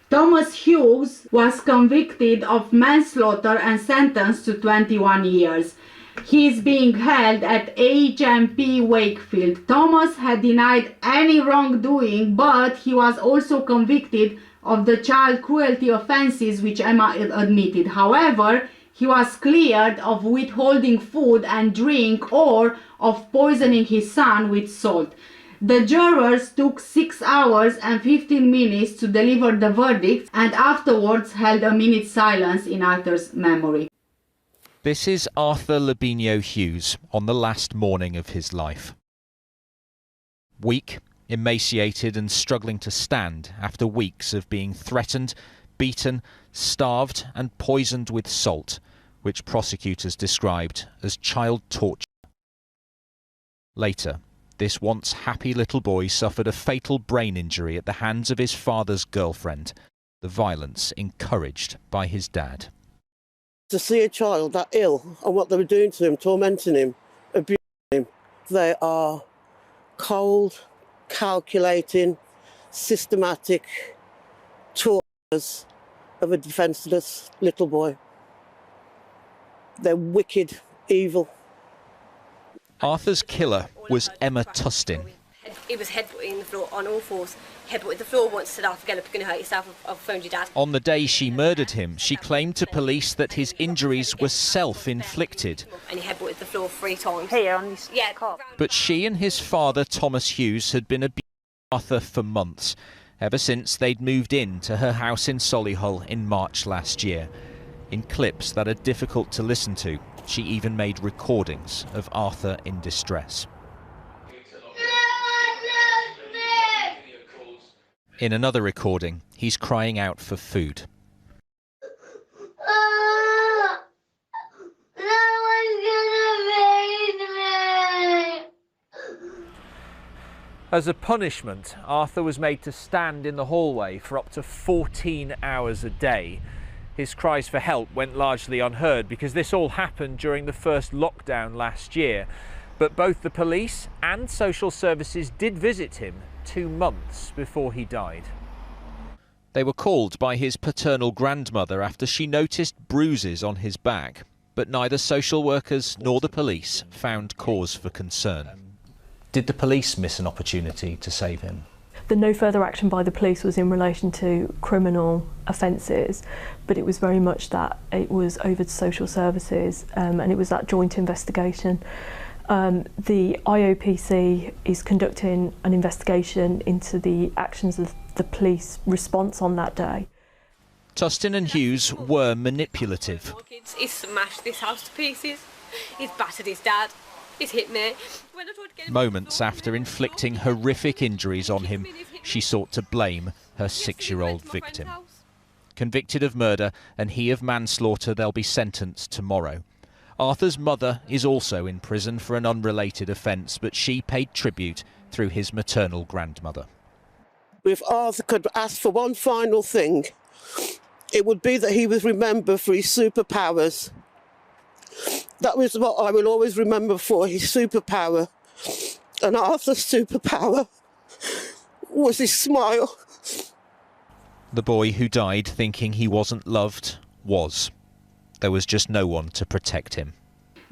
Speaker 1: Thomas Hughes was convicted of manslaughter and sentenced to 21 years. He is being held at HMP Wakefield. Thomas had denied any wrongdoing, but he was also convicted of the child cruelty offences which Emma admitted. However, he was cleared of withholding food and drink or of poisoning his son with salt. The jurors took 6 hours and 15 minutes to deliver the verdict, and afterwards held a minute's silence in Arthur's memory.
Speaker 6: This is Arthur Labinjo-Hughes on the last morning of his life. Weak, emaciated and struggling to stand after weeks of being threatened, beaten, starved and poisoned with salt, which prosecutors described as child torture. Later, this once happy little boy suffered a fatal brain injury at the hands of his father's girlfriend, the violence encouraged by his dad.
Speaker 7: To see a child that ill and what they were doing to him, tormenting him, abusing him, they are cold, calculating, systematic tortures of a defenceless little boy. They're wicked, evil.
Speaker 6: Arthur's killer was Emma Tustin.
Speaker 5: He was headbutting the floor on all fours. Headbutted the floor once, said, "Oh, forget it, you're going to hurt yourself, I've phoned your dad."
Speaker 6: On the day she murdered him, she claimed to police that his injuries were self-inflicted.
Speaker 5: And he headbutted the floor 3 times.
Speaker 4: Here on this
Speaker 5: Yeah.
Speaker 4: cop.
Speaker 6: But she and his father, Thomas Hughes, had been abusing Arthur for months, ever since they'd moved in to her house in Solihull in March last year. In clips that are difficult to listen to, she even made recordings of Arthur in distress. In another recording, he's crying out for food. As a punishment, Arthur was made to stand in the hallway for up to 14 hours a day. His cries for help went largely unheard because this all happened during the first lockdown last year. But both the police and social services did visit him 2 months before he died. They were called by his paternal grandmother after she noticed bruises on his back, but neither social workers nor the police found cause for concern. Did the police miss an opportunity to save him?
Speaker 8: The no further action by the police was in relation to criminal offences, but it was very much that it was over to social services, and it was that joint investigation. The IOPC is conducting an investigation into the actions of the police response on that day.
Speaker 6: Tustin and Hughes were manipulative.
Speaker 5: He's smashed this house to pieces. He's battered his dad. He's hit me.
Speaker 6: Moments after inflicting horrific injuries on him, she sought to blame her 6-year-old victim. Convicted of murder and he of manslaughter, they'll be sentenced tomorrow. Arthur's mother is also in prison for an unrelated offence, but she paid tribute through his maternal grandmother.
Speaker 7: If Arthur could ask for one final thing, it would be that he was remembered for his superpowers. That was what I will always remember for, his superpower. And Arthur's superpower was his smile.
Speaker 6: The boy who died thinking he wasn't loved was. There was just no one to protect him.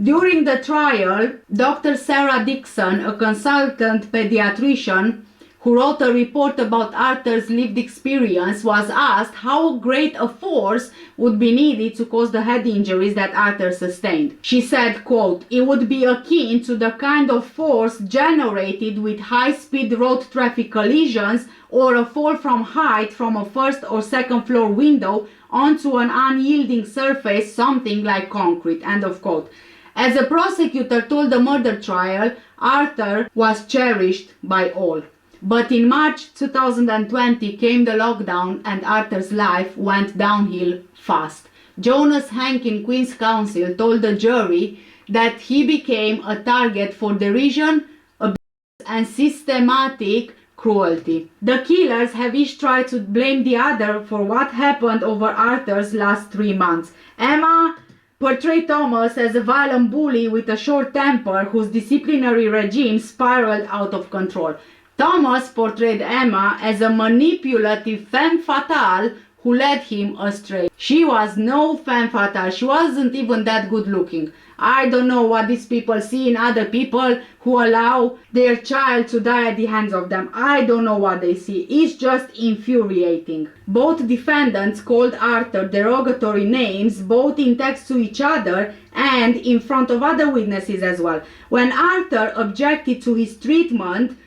Speaker 1: During the trial, Dr. Sarah Dixon, a consultant pediatrician who wrote a report about Arthur's lived experience, was asked how great a force would be needed to cause the head injuries that Arthur sustained. She said, quote, "It would be akin to the kind of force generated with high-speed road traffic collisions or a fall from height from a first or second floor window onto an unyielding surface, something like concrete," end of quote. As the prosecutor told the murder trial, Arthur was cherished by all. But in March 2020 came the lockdown and Arthur's life went downhill fast. Jonas Hank in Queen's Counsel told the jury that he became a target for derision, abuse and systematic cruelty. The killers have each tried to blame the other for what happened over Arthur's last 3 months. Emma portrayed Thomas as a violent bully with a short temper whose disciplinary regime spiraled out of control. Thomas portrayed Emma as a manipulative femme fatale who led him astray. She was no femme fatale, she wasn't even that good looking. I don't know what these people see in other people who allow their child to die at the hands of them. I don't know what they see. It's just infuriating. Both defendants called Arthur derogatory names, both in text to each other and in front of other witnesses as well. When Arthur objected to his treatment,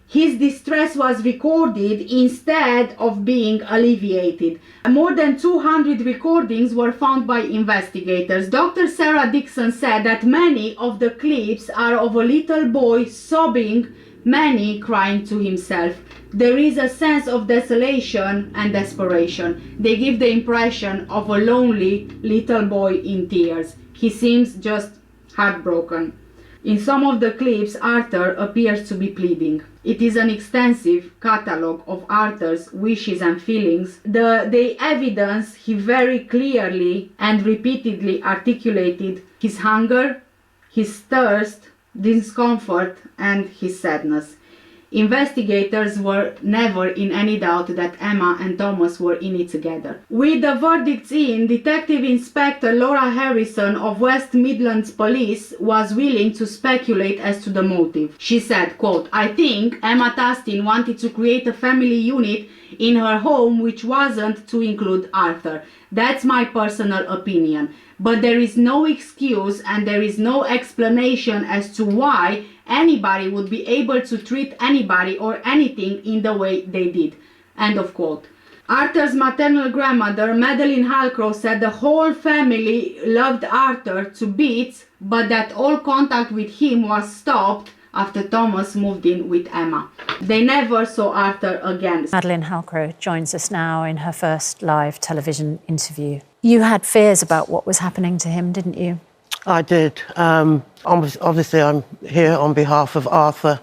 Speaker 1: his distress was recorded instead of being alleviated. More than 200 recordings were found by investigators. Dr. Sarah Dixon said that many of the clips are of a little boy sobbing, many crying to himself. There is a sense of desolation and desperation. They give the impression of a lonely little boy in tears. He seems just heartbroken. In some of the clips, Arthur appears to be pleading. It is an extensive catalogue of Arthur's wishes and feelings. The evidence he very clearly and repeatedly articulated his hunger, his thirst, discomfort, and his sadness. Investigators were never in any doubt that Emma and Thomas were in it together. With the verdicts in, Detective Inspector Laura Harrison of West Midlands Police was willing to speculate as to the motive. She said, quote, "I think Emma Tustin wanted to create a family unit in her home which wasn't to include Arthur. That's my personal opinion. But there is no excuse and there is no explanation as to why anybody would be able to treat anybody or anything in the way they did." End of quote. Arthur's maternal grandmother, Madeline Halcrow, said the whole family loved Arthur to bits, but that all contact with him was stopped after Thomas moved in with Emma. They never saw Arthur again.
Speaker 9: Madeline Halcrow joins us now in her first live television interview. You had fears about what was happening to him, didn't you?
Speaker 7: I did. Obviously, I'm here on behalf of Arthur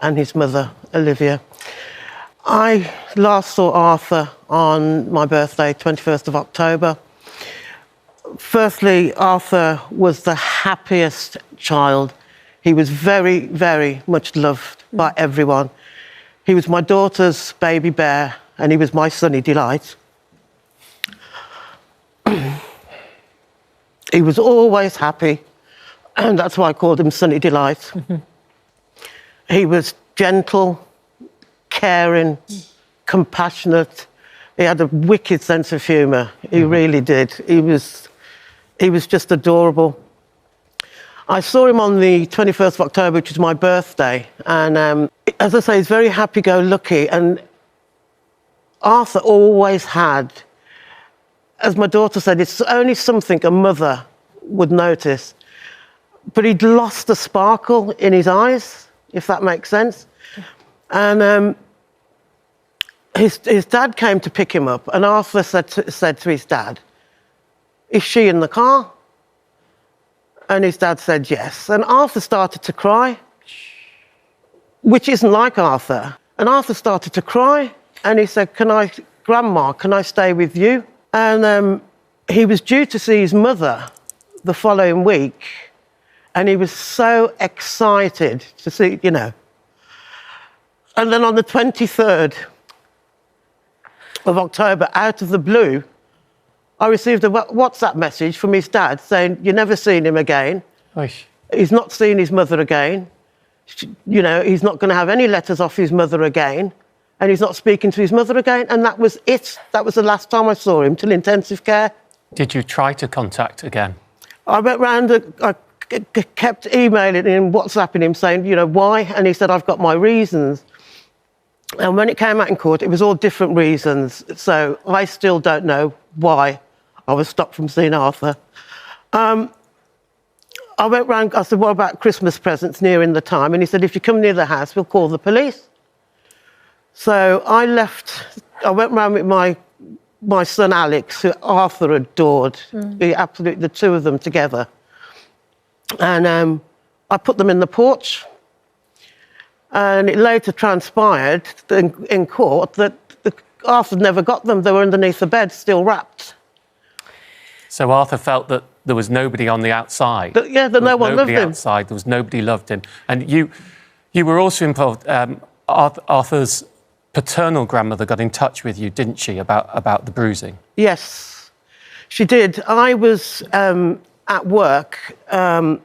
Speaker 7: and his mother, Olivia. I last saw Arthur on my birthday, 21st of October. Firstly, Arthur was the happiest child. He was very, very much loved by everyone. He was my daughter's baby bear, and he was my sunny delight. He was always happy, and that's why I called him Sunny Delight. Mm-hmm. He was gentle, caring, compassionate. He had a wicked sense of humour. He really did. He was just adorable. I saw him on the 21st of October, which is my birthday, and as I say, he's very happy-go-lucky, and Arthur always had, as my daughter said, it's only something a mother would notice, but he'd lost the sparkle in his eyes, if that makes sense. And his dad came to pick him up, and Arthur said to his dad, "Is she in the car?" And his dad said yes. And Arthur started to cry, which isn't like Arthur. And Arthur started to cry, and he said, "Grandma, can I stay with you?" And he was due to see his mother the following week, and he was so excited to see, you know. And then on the 23rd of October, out of the blue, I received a WhatsApp message from his dad saying, "You've never seen him again.
Speaker 10: Oish.
Speaker 7: He's not seen his mother again. You know, he's not going to have any letters off his mother again. And he's not speaking to his mother again." And that was it. That was the last time I saw him, till intensive care.
Speaker 10: Did you try to contact again?
Speaker 7: I went round, I kept emailing him, WhatsApping him, saying, you know, why? And he said, "I've got my reasons." And when it came out in court, it was all different reasons. So I still don't know why I was stopped from seeing Arthur. I went round, I said, "What about Christmas presents nearing the time?" And he said, "If you come near the house, we'll call the police." So I went round with my son Alex, who Arthur adored. Absolutely, the two of them together. And I put them in the porch. And it later transpired in court that Arthur never got them. They were underneath the bed, still wrapped.
Speaker 10: So Arthur felt that there was nobody on the outside.
Speaker 7: That no one loved him.
Speaker 10: Outside, there was nobody loved him. And you were also involved. Arthur's paternal grandmother got in touch with you, didn't she, about the bruising?
Speaker 7: Yes, she did. I was at work. I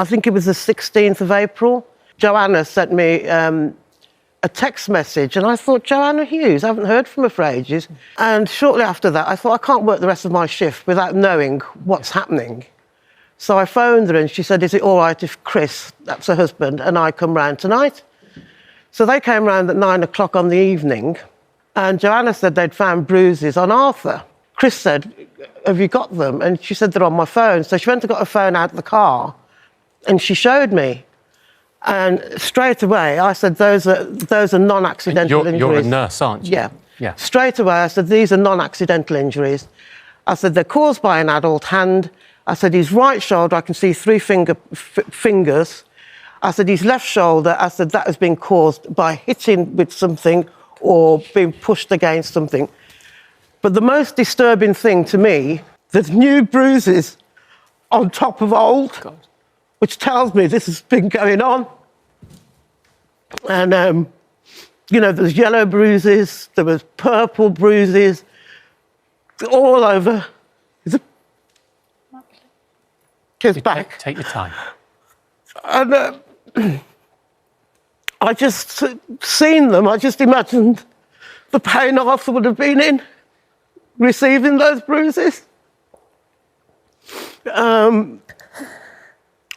Speaker 7: think it was the 16th of April. Joanna sent me a text message, and I thought, Joanna Hughes, I haven't heard from her for ages. And shortly after that, I thought, I can't work the rest of my shift without knowing what's happening. So I phoned her, and she said, "Is it all right if Chris, that's her husband, and I come round tonight?" So they came round at 9 o'clock on the evening, and Joanna said they'd found bruises on Arthur. Chris said, "Have you got them?" And she said, "They're on my phone." So she went and got her phone out of the car, and she showed me. And straight away, I said, those are non-accidental injuries.
Speaker 10: You're a nurse, aren't you?
Speaker 7: Yeah. Straight away, I said, these are non-accidental injuries. I said, they're caused by an adult hand. I said, his right shoulder, I can see three fingers. I said, his left shoulder, I said, that has been caused by hitting with something or being pushed against something. But the most disturbing thing to me, there's new bruises on top of old, God, which tells me this has been going on. And, you know, there's yellow bruises, there was purple bruises, all over his back.
Speaker 10: Take your time.
Speaker 7: And I just seen them, I just imagined the pain Arthur would have been in, receiving those bruises.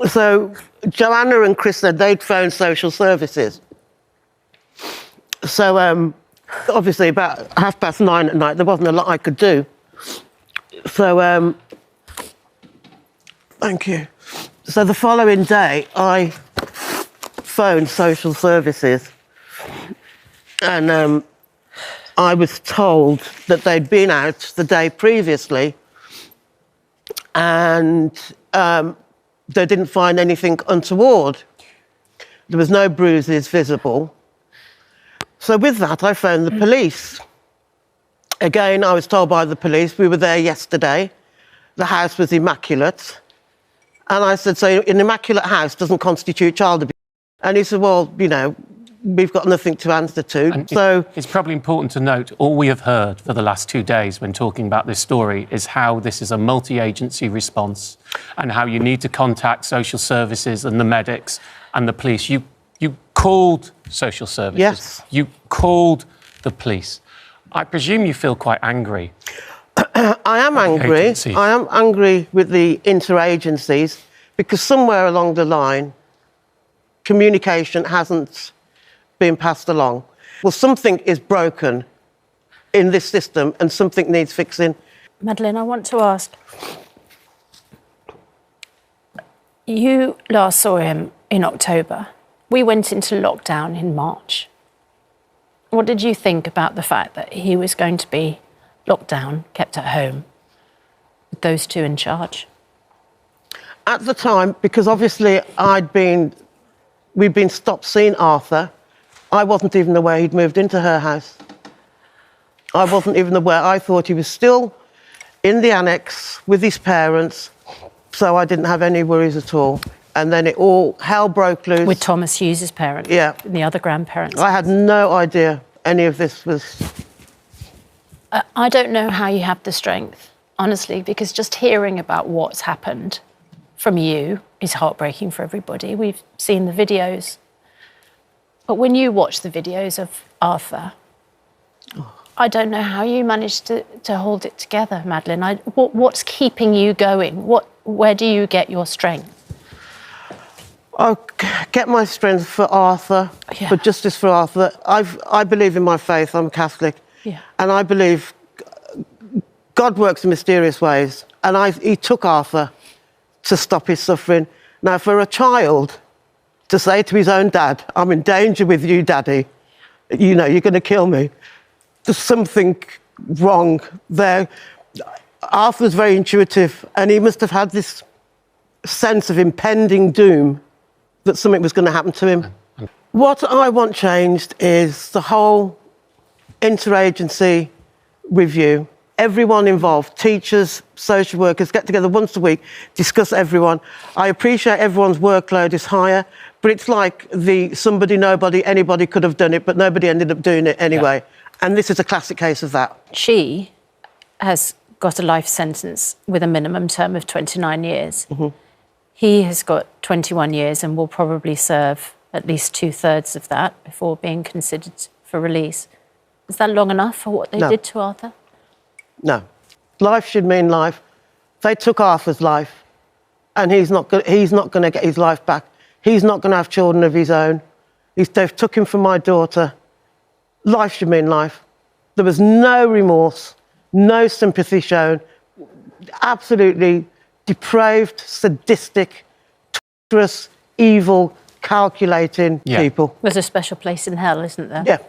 Speaker 7: So Joanna and Chris said they'd phoned social services. So Obviously, about 9:30 at night, there wasn't a lot I could do. So, thank you. So the following day, I phoned social services, and I was told that they'd been out the day previously, and they didn't find anything untoward. There was no bruises visible. So with that, I phoned the police. Again, I was told by the police, we were there yesterday, the house was immaculate. And I said, so an immaculate house doesn't constitute child abuse? And he said, well, you know, we've got nothing to answer to.
Speaker 10: And
Speaker 7: so
Speaker 10: it's probably important to note, all we have heard for the last 2 days when talking about this story is how this is a multi-agency response and how you need to contact social services and the medics and the police. You called social services.
Speaker 7: Yes.
Speaker 10: You called the police. I presume you feel quite angry.
Speaker 7: I am angry.
Speaker 10: Agencies.
Speaker 7: I am angry with the interagencies because somewhere along the line, communication hasn't been passed along. Well, something is broken in this system and something needs fixing.
Speaker 9: Madeleine, I want to ask, you last saw him in October. We went into lockdown in March. What did you think about the fact that he was going to be locked down, kept at home, with those two in charge?
Speaker 7: At the time, because obviously we'd been stopped seeing Arthur, I wasn't even aware he'd moved into her house. I wasn't even aware. I thought he was still in the annex with his parents, so I didn't have any worries at all. And then hell broke loose.
Speaker 9: With Thomas Hughes' parents?
Speaker 7: Yeah.
Speaker 9: And the other grandparents?
Speaker 7: I had no idea any of this was...
Speaker 9: I don't know how you have the strength, honestly, because just hearing about what's happened from you is heartbreaking for everybody. We've seen the videos. But when you watch the videos of Arthur, I don't know how you managed to hold it together, Madeleine. What's keeping you going? Where do you get your strength?
Speaker 7: I get my strength for Arthur, for justice for Arthur. I believe in my faith. I'm a Catholic.
Speaker 9: Yeah.
Speaker 7: And I believe God works in mysterious ways. And he took Arthur to stop his suffering. Now, for a child to say to his own dad, I'm in danger with you, Daddy, you know, you're going to kill me. There's something wrong there. Arthur's very intuitive, and he must have had this sense of impending doom that something was going to happen to him. What I want changed is the whole interagency review. Everyone involved, teachers, social workers, get together once a week, discuss everyone. I appreciate everyone's workload is higher, but it's like somebody, nobody, anybody could have done it, but nobody ended up doing it anyway. Yeah. And this is a classic case of that.
Speaker 9: She has got a life sentence with a minimum term of 29 years. Mm-hmm. He has got 21 years and will probably serve at least 2/3 of that before being considered for release. Is that long enough for what they did to Arthur?
Speaker 7: No. Life should mean life. They took Arthur's life, and he's not going to get his life back. He's not going to have children of his own. They've took him from my daughter. Life should mean life. There was no remorse, no sympathy shown. Absolutely depraved, sadistic, torturous, evil, calculating people.
Speaker 9: There's a special place in hell, isn't there?
Speaker 7: Yeah.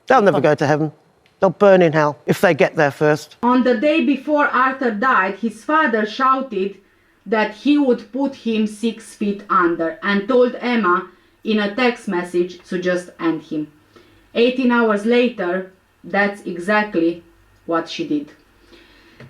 Speaker 7: They'll never go to heaven. They'll burn in hell if they get there first.
Speaker 1: On the day before Arthur died, his father shouted that he would put him 6 feet under and told Emma in a text message to just end him. 18 hours later, that's exactly what she did.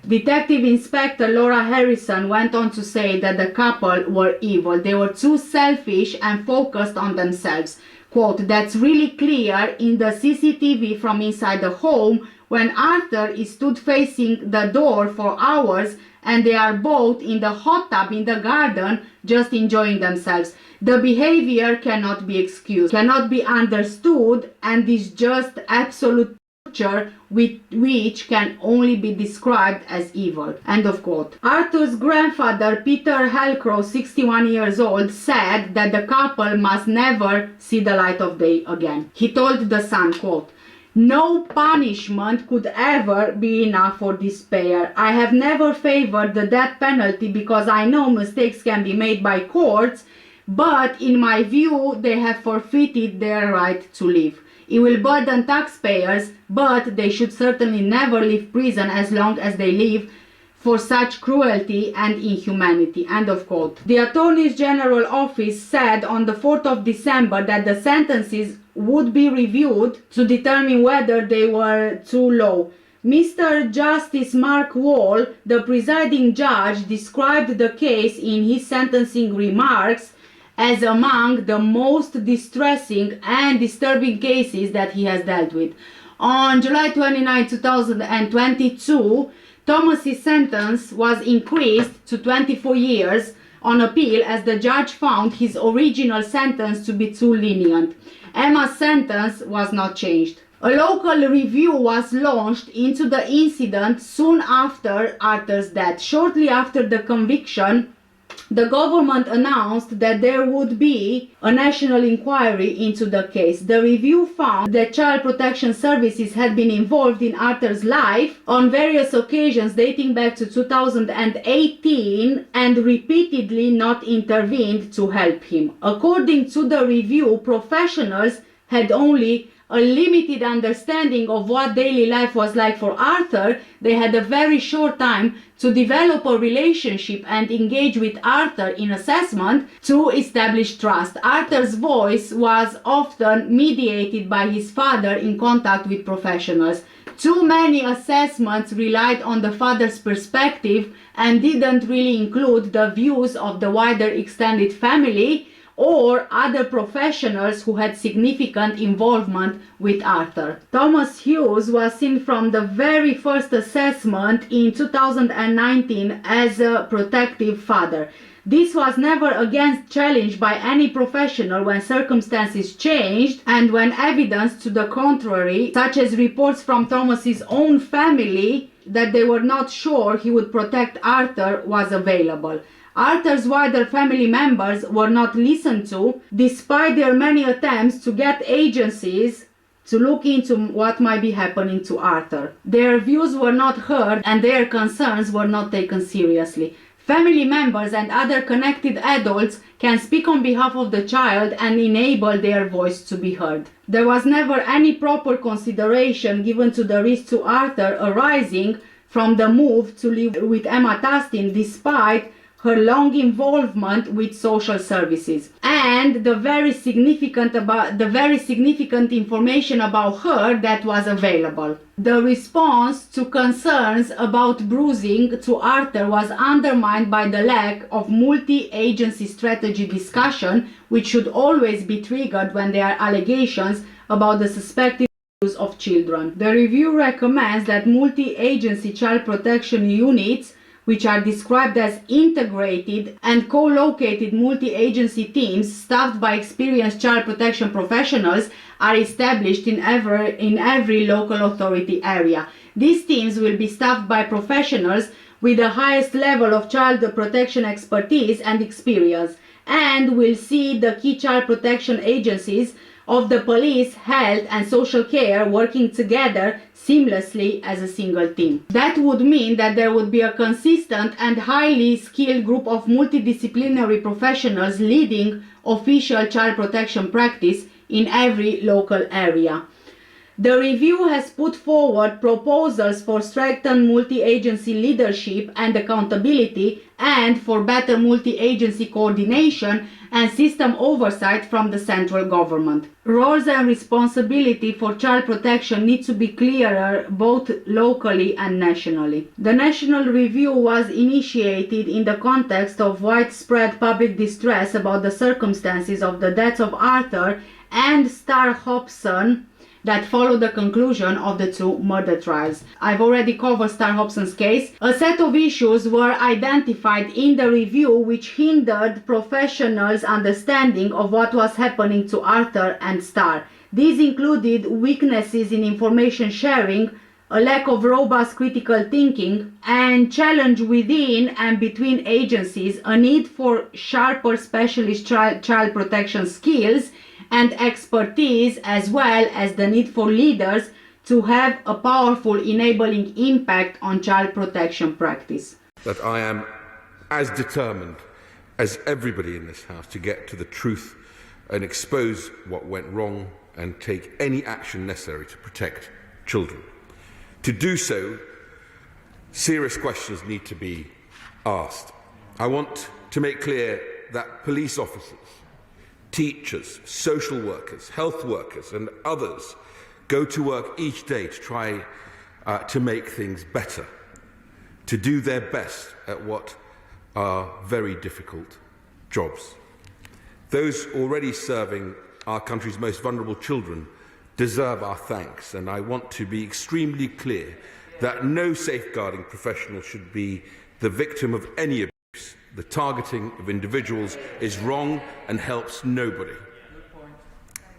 Speaker 1: Detective Inspector Laura Harrison went on to say that the couple were evil. They were too selfish and focused on themselves. Quote, that's really clear in the CCTV from inside the home when Arthur is stood facing the door for hours and they are both in the hot tub in the garden just enjoying themselves. The behavior cannot be excused, cannot be understood, and is just absolute torture which can only be described as evil. End of quote. Arthur's grandfather, Peter Halcrow, 61 years old, said that the couple must never see the light of day again. He told the Sun, quote, No punishment could ever be enough for this pair. I have never favored the death penalty because I know mistakes can be made by courts, but in my view they have forfeited their right to live. It will burden taxpayers, but they should certainly never leave prison as long as they live for such cruelty and inhumanity." End of quote. The Attorney General Office said on the 4th of December that the sentences would be reviewed to determine whether they were too low. Mr. Justice Mark Wall, the presiding judge, described the case in his sentencing remarks as among the most distressing and disturbing cases that he has dealt with. On July 29, 2022, Thomas's sentence was increased to 24 years on appeal as the judge found his original sentence to be too lenient. Emma's sentence was not changed. A local review was launched into the incident soon after Arthur's death. Shortly after the conviction, the government announced that there would be a national inquiry into the case. The review found that Child Protection Services had been involved in Arthur's life on various occasions dating back to 2018 and repeatedly not intervened to help him. According to the review, professionals had only a limited understanding of what daily life was like for Arthur. They had a very short time to develop a relationship and engage with Arthur in assessment to establish trust. Arthur's voice was often mediated by his father in contact with professionals. Too many assessments relied on the father's perspective and didn't really include the views of the wider extended family or other professionals who had significant involvement with Arthur. Thomas Hughes was seen from the very first assessment in 2019 as a protective father. This was never again challenged by any professional when circumstances changed and when evidence to the contrary, such as reports from Thomas's own family that they were not sure he would protect Arthur, was available. Arthur's wider family members were not listened to, despite their many attempts to get agencies to look into what might be happening to Arthur. Their views were not heard and their concerns were not taken seriously. Family members and other connected adults can speak on behalf of the child and enable their voice to be heard. There was never any proper consideration given to the risk to Arthur arising from the move to live with Emma Tastin, despite her long involvement with social services and the very significant information about her that was available. The response to concerns about bruising to Arthur was undermined by the lack of multi-agency strategy discussion, which should always be triggered when there are allegations about the suspected abuse of children. The review recommends that multi-agency child protection units, which are described as integrated and co-located multi-agency teams staffed by experienced child protection professionals, are established in every local authority area. These teams will be staffed by professionals with the highest level of child protection expertise and experience, and will see the key child protection agencies of the police, health and social care working together seamlessly as a single team. That would mean that there would be a consistent and highly skilled group of multidisciplinary professionals leading official child protection practice in every local area. The review has put forward proposals for strengthened multi-agency leadership and accountability and for better multi-agency coordination and system oversight from the central government. Roles and responsibility for child protection need to be clearer both locally and nationally. The national review was initiated in the context of widespread public distress about the circumstances of the deaths of Arthur and Star Hobson that followed the conclusion of the two murder trials. I've already covered Star Hobson's case. A set of issues were identified in the review which hindered professionals' understanding of what was happening to Arthur and Star. These included weaknesses in information sharing, a lack of robust critical thinking, and challenge within and between agencies, a need for sharper specialist child protection skills and expertise, as well as the need for leaders to have a powerful enabling impact on child protection practice.
Speaker 11: That I am as determined as everybody in this House to get to the truth and expose what went wrong and take any action necessary to protect children. To do so, serious questions need to be asked. I want to make clear that police officers, teachers, social workers, health workers and others go to work each day to try to make things better, to do their best at what are very difficult jobs. Those already serving our country's most vulnerable children deserve our thanks, and I want to be extremely clear that no safeguarding professional should be the victim of any abuse. The targeting of individuals is wrong and helps nobody.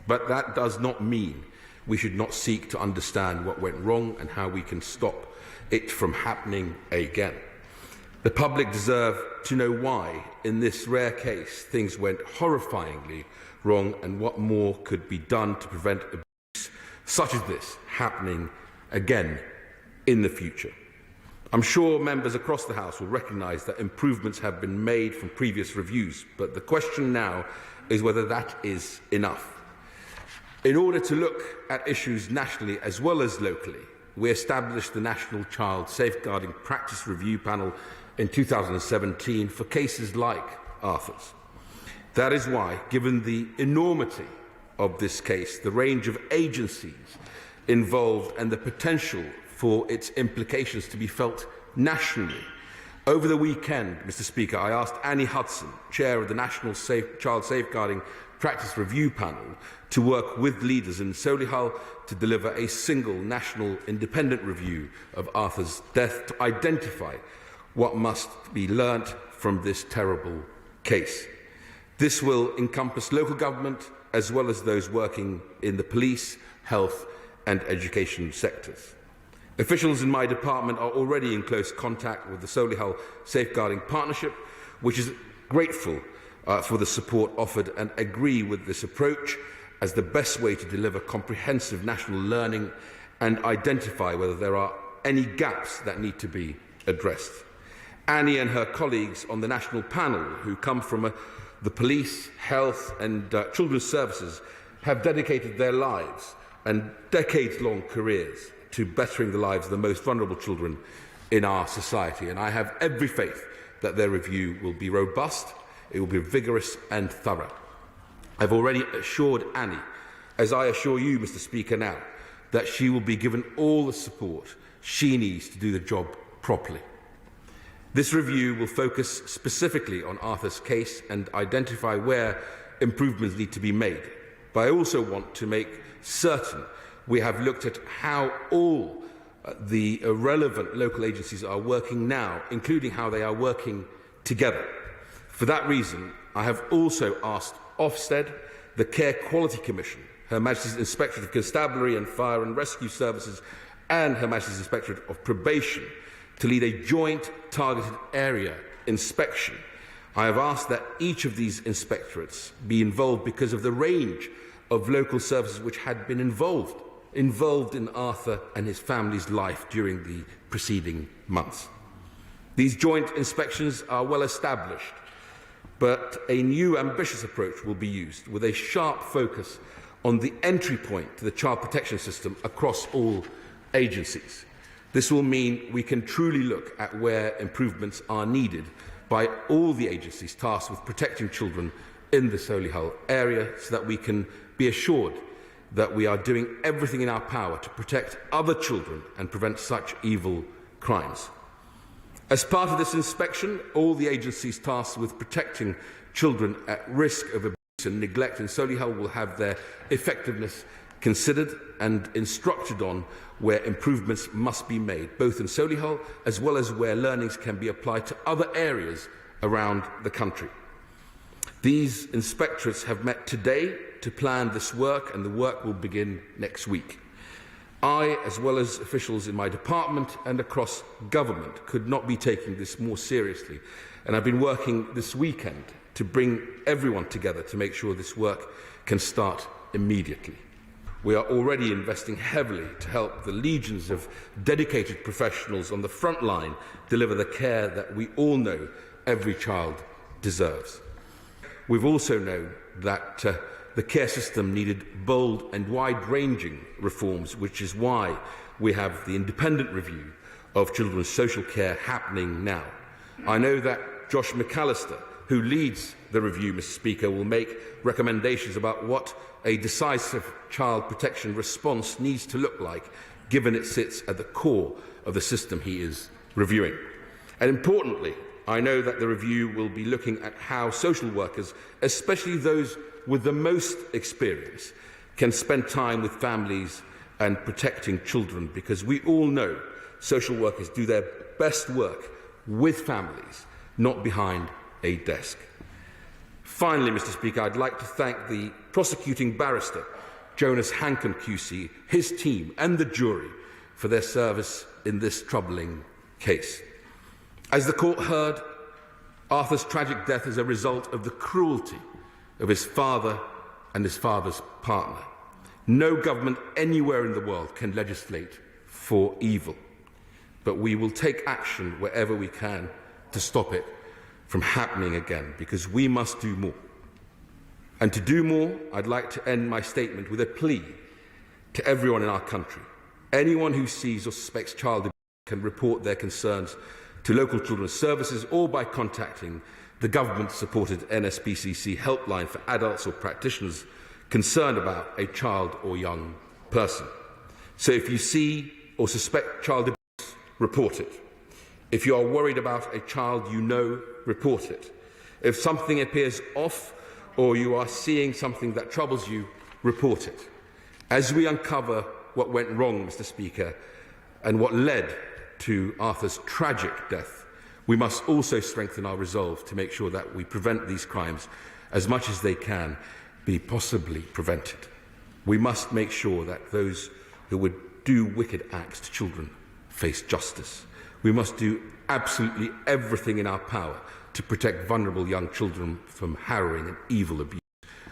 Speaker 11: But that does not mean we should not seek to understand what went wrong and how we can stop it from happening again. The public deserve to know why, in this rare case, things went horrifyingly wrong and what more could be done to prevent abuse such as this happening again in the future. I'm sure members across the House will recognise that improvements have been made from previous reviews, but the question now is whether that is enough. In order to look at issues nationally as well as locally, we established the National Child Safeguarding Practice Review Panel in 2017 for cases like Arthur's. That is why, given the enormity of this case, the range of agencies involved and the potential for its implications to be felt nationally, over the weekend, Mr. Speaker, I asked Annie Hudson, Chair of the National Child Safeguarding Practice Review Panel, to work with leaders in Solihull to deliver a single national independent review of Arthur's death to identify what must be learnt from this terrible case. This will encompass local government as well as those working in the police, health and education sectors. Officials in my department are already in close contact with the Solihull Safeguarding Partnership, which is grateful for the support offered and agree with this approach as the best way to deliver comprehensive national learning and identify whether there are any gaps that need to be addressed. Annie and her colleagues on the national panel, who come from the police, health and children's services, have dedicated their lives and decades-long careers to bettering the lives of the most vulnerable children in our society. And I have every faith that their review will be robust, it will be vigorous and thorough. I've already assured Annie, as I assure you, Mr. Speaker, now, that she will be given all the support she needs to do the job properly. This review will focus specifically on Arthur's case and identify where improvements need to be made. But I also want to make certain we have looked at how all the relevant local agencies are working now, including how they are working together. For that reason, I have also asked Ofsted, the Care Quality Commission, Her Majesty's Inspectorate of Constabulary and Fire and Rescue Services, and Her Majesty's Inspectorate of Probation to lead a joint targeted area inspection. I have asked that each of these inspectorates be involved because of the range of local services which had been involved in Arthur and his family's life during the preceding months. These joint inspections are well established, but a new ambitious approach will be used with a sharp focus on the entry point to the child protection system across all agencies. This will mean we can truly look at where improvements are needed by all the agencies tasked with protecting children in the Solihull area, so that we can be assured that we are doing everything in our power to protect other children and prevent such evil crimes. As part of this inspection, all the agencies tasked with protecting children at risk of abuse and neglect in Solihull will have their effectiveness considered and instructed on where improvements must be made, both in Solihull as well as where learnings can be applied to other areas around the country. These inspectorates have met today to plan this work, and the work will begin next week. I, as well as officials in my department and across government, could not be taking this more seriously, and I've been working this weekend to bring everyone together to make sure this work can start immediately. We are already investing heavily to help the legions of dedicated professionals on the front line deliver the care that we all know every child deserves. We've also known that the care system needed bold and wide-ranging reforms, which is why we have the independent review of children's social care happening now. I know that Josh McAllister, who leads the review, Mr. Speaker, will make recommendations about what a decisive child protection response needs to look like, given it sits at the core of the system he is reviewing. And importantly, I know that the review will be looking at how social workers, especially those with the most experience, can spend time with families and protecting children, because we all know social workers do their best work with families, not behind a desk. Finally, Mr. Speaker, I'd like to thank the prosecuting barrister, Jonas Hanken QC, his team and the jury for their service in this troubling case. As the court heard, Arthur's tragic death is a result of the cruelty of his father and his father's partner. No government anywhere in the world can legislate for evil, but we will take action wherever we can to stop it from happening again, because we must do more. And to do more, I'd like to end my statement with a plea to everyone in our country. Anyone who sees or suspects child abuse can report their concerns to local children's services or by contacting the government-supported NSPCC helpline for adults or practitioners concerned about a child or young person. So if you see or suspect child abuse, report it. If you are worried about a child you know, report it. If something appears off or you are seeing something that troubles you, report it. As we uncover what went wrong, Mr. Speaker, and what led to Arthur's tragic death, we must also strengthen our resolve to make sure that we prevent these crimes as much as they can be possibly prevented. We must make sure that those who would do wicked acts to children face justice. We must do absolutely everything in our power to protect vulnerable young children from harrowing and evil abuse.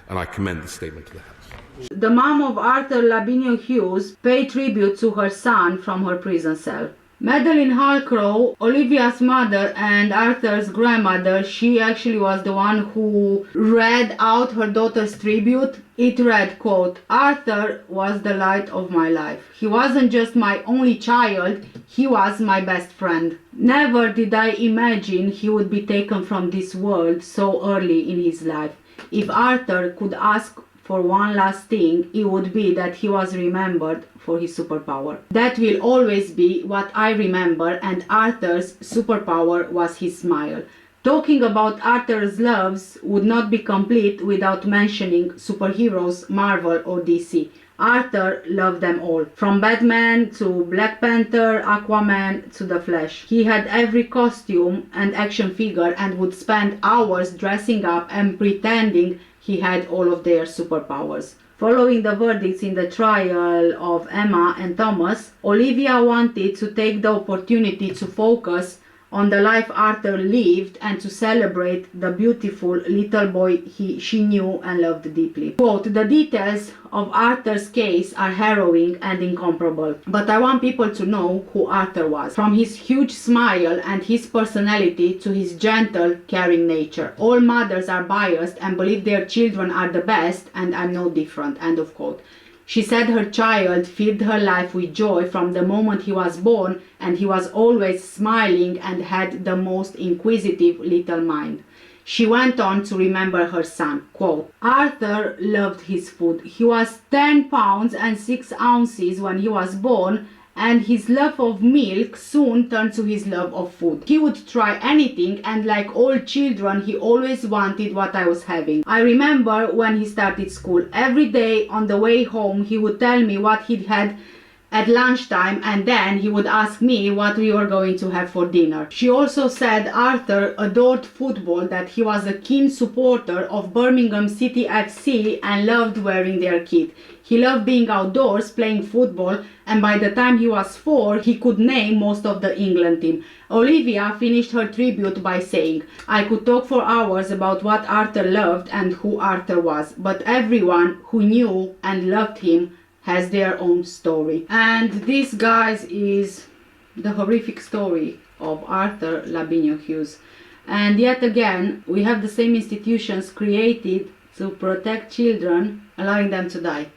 Speaker 11: And I commend the statement to the House.
Speaker 1: The mom of Arthur Labinjo-Hughes paid tribute to her son from her prison cell. Madeline Halcrow, Olivia's mother and Arthur's grandmother, she actually was the one who read out her daughter's tribute. It read, quote, "Arthur was the light of my life. He wasn't just my only child, he was my best friend. Never did I imagine he would be taken from this world so early in his life. If Arthur could ask for one last thing, it would be that he was remembered for his superpower. That will always be what I remember, and Arthur's superpower was his smile." Talking about Arthur's loves would not be complete without mentioning superheroes, Marvel or DC. Arthur loved them all, from Batman to Black Panther, Aquaman to The Flash. He had every costume and action figure and would spend hours dressing up and pretending he had all of their superpowers. Following the verdicts in the trial of Emma and Thomas, Olivia wanted to take the opportunity to focus on the life Arthur lived and to celebrate the beautiful little boy she knew and loved deeply. Quote, "The details of Arthur's case are harrowing and incomparable, but I want people to know who Arthur was. From his huge smile and his personality to his gentle, caring nature. All mothers are biased and believe their children are the best, and I'm no different." End of quote. She said her child filled her life with joy from the moment he was born, and he was always smiling and had the most inquisitive little mind. She went on to remember her son. Quote, "Arthur loved his food. He was 10 pounds and 6 ounces when he was born, and his love of milk soon turned to his love of food. He would try anything, and like all children, he always wanted what I was having. I remember when he started school. Every day on the way home, he would tell me what he'd had at lunchtime, and then he would ask me what we were going to have for dinner." She also said Arthur adored football, that he was a keen supporter of Birmingham City FC and loved wearing their kit. He loved being outdoors, playing football, and by the time he was 4, he could name most of the England team. Olivia finished her tribute by saying, "I could talk for hours about what Arthur loved and who Arthur was, but everyone who knew and loved him has their own story. And this, guys, is the horrific story of Arthur Labinjo-Hughes. And yet again, we have the same institutions created to protect children, allowing them to die.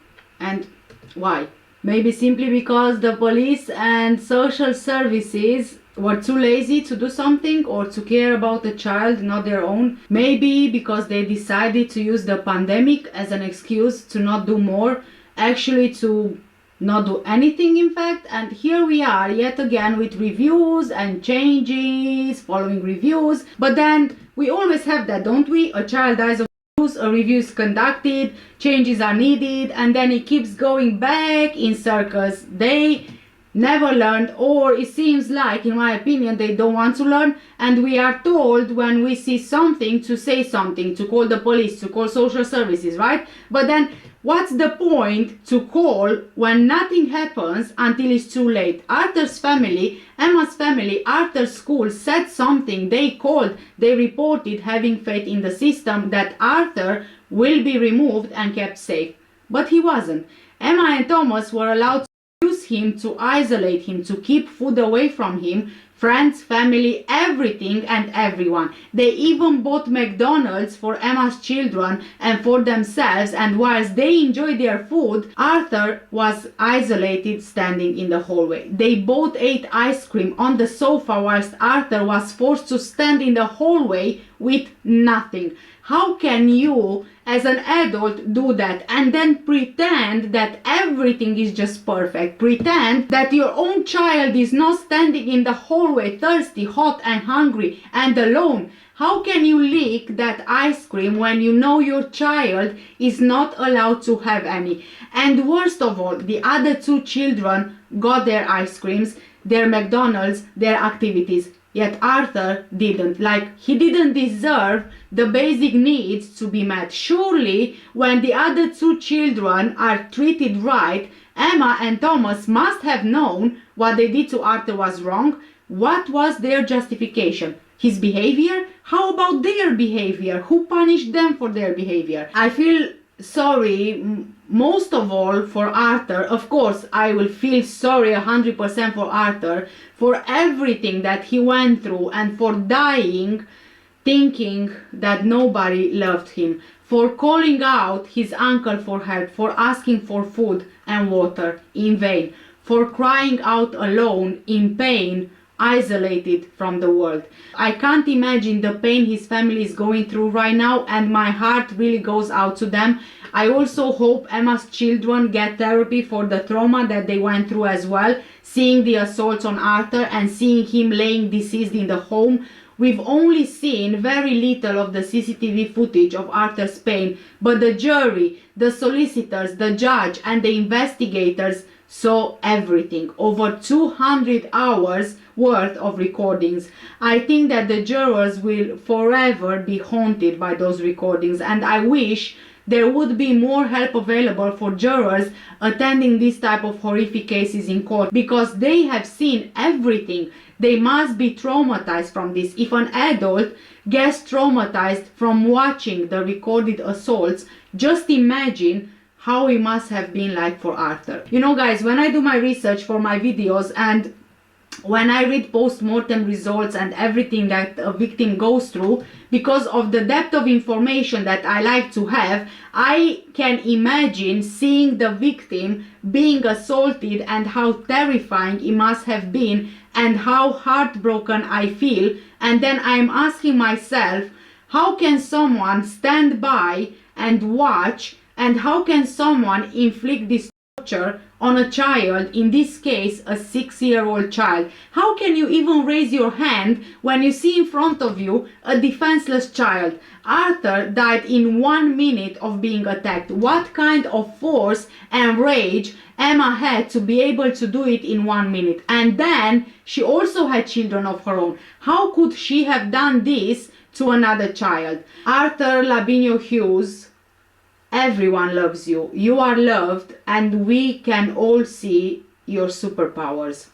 Speaker 1: And why? Maybe simply because the police and social services were too lazy to do something or to care about a child, not their own. Maybe because they decided to use the pandemic as an excuse to not do more, actually to not do anything, in fact. And here we are yet again with reviews and changes following reviews. But then we always have that, don't we? A child dies of abuse, a review is conducted, changes are needed, and then it keeps going back in circles. They never learned, or it seems like, in my opinion, they don't want to learn. And we are told when we see something to say something, to call the police, to call social services, right? But then what's the point to call when nothing happens until it's too late? Arthur's family, Emma's family, Arthur's school said something. They called, they reported, having faith in the system that Arthur will be removed and kept safe. But he wasn't. Emma and Thomas were allowed to use him, to isolate him, to keep food away from him, friends, family, everything and everyone. They even bought McDonald's for Emma's children and for themselves, and whilst they enjoyed their food, Arthur was isolated, standing in the hallway. They both ate ice cream on the sofa whilst Arthur was forced to stand in the hallway with nothing. How can you as an adult do that and then pretend that everything is just perfect? Pretend that your own child is not standing in the hallway thirsty, hot and hungry and alone. How can you lick that ice cream when you know your child is not allowed to have any? And worst of all, the other two children got their ice creams, their McDonald's, their activities. Yet Arthur didn't. Like, he didn't deserve the basic needs to be met. Surely, when the other two children are treated right, Emma and Thomas must have known what they did to Arthur was wrong. What was their justification? His behavior? How about their behavior? Who punished them for their behavior? I feel sorry most of all for Arthur. Of course, I will feel sorry 100% for Arthur, for everything that he went through, and for dying thinking that nobody loved him, for calling out his uncle for help, for asking for food and water in vain, for crying out alone in pain, isolated from the world. I can't imagine the pain his family is going through right now, and my heart really goes out to them. I also hope Emma's children get therapy for the trauma that they went through as well, seeing the assaults on Arthur and seeing him laying deceased in the home. We've only seen very little of the CCTV footage of Arthur's pain, but the jury, the solicitors, the judge and the investigators saw everything. Over 200 hours worth of recordings. I think that the jurors will forever be haunted by those recordings, and I wish there would be more help available for jurors attending this type of horrific cases in court, because they have seen everything. They must be traumatized from this. If an adult gets traumatized from watching the recorded assaults, just imagine how it must have been like for Arthur. You know, guys, when I do my research for my videos and when I read post-mortem results and everything that a victim goes through, because of the depth of information that I like to have, I can imagine seeing the victim being assaulted and how terrifying it must have been and how heartbroken I feel. And then I'm asking myself, how can someone stand by and watch, and how can someone inflict this torture on a child, in this case a 6-year-old child? How can you even raise your hand when you see in front of you a defenseless child? Arthur died in 1 minute of being attacked. What kind of force and rage Emma had to be able to do it in 1 minute? And then she also had children of her own. How could she have done this to another child? Arthur Labinjo-Hughes, everyone loves you. You are loved, and we can all see your superpowers.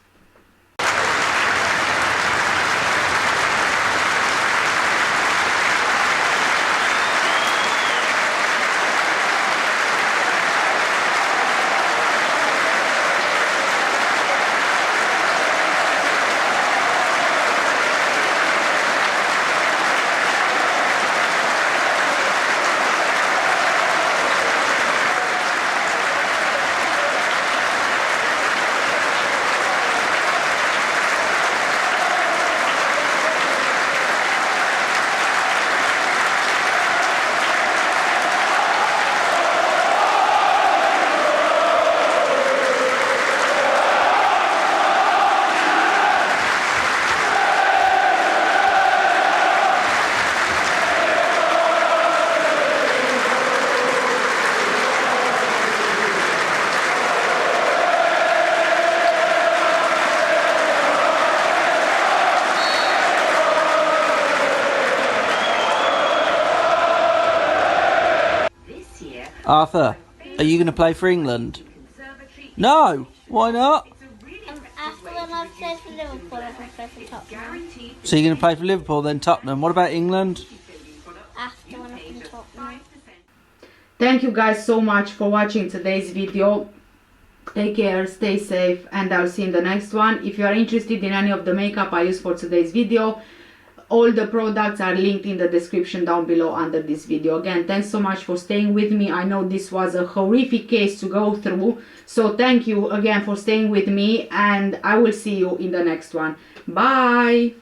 Speaker 12: Arthur, are you going to play for England? No, why not?
Speaker 13: After when I've played for Liverpool, I can play for Tottenham.
Speaker 12: So you're going to play for Liverpool, then Tottenham. What about England?
Speaker 13: After when I've been Tottenham.
Speaker 1: Thank you guys so much for watching today's video. Take care, stay safe, and I'll see you in the next one. If you are interested in any of the makeup I used for today's video, all the products are linked in the description down below under this video. Again, thanks so much for staying with me. I know this was a horrific case to go through, so thank you again for staying with me, and I will see you in the next one. Bye!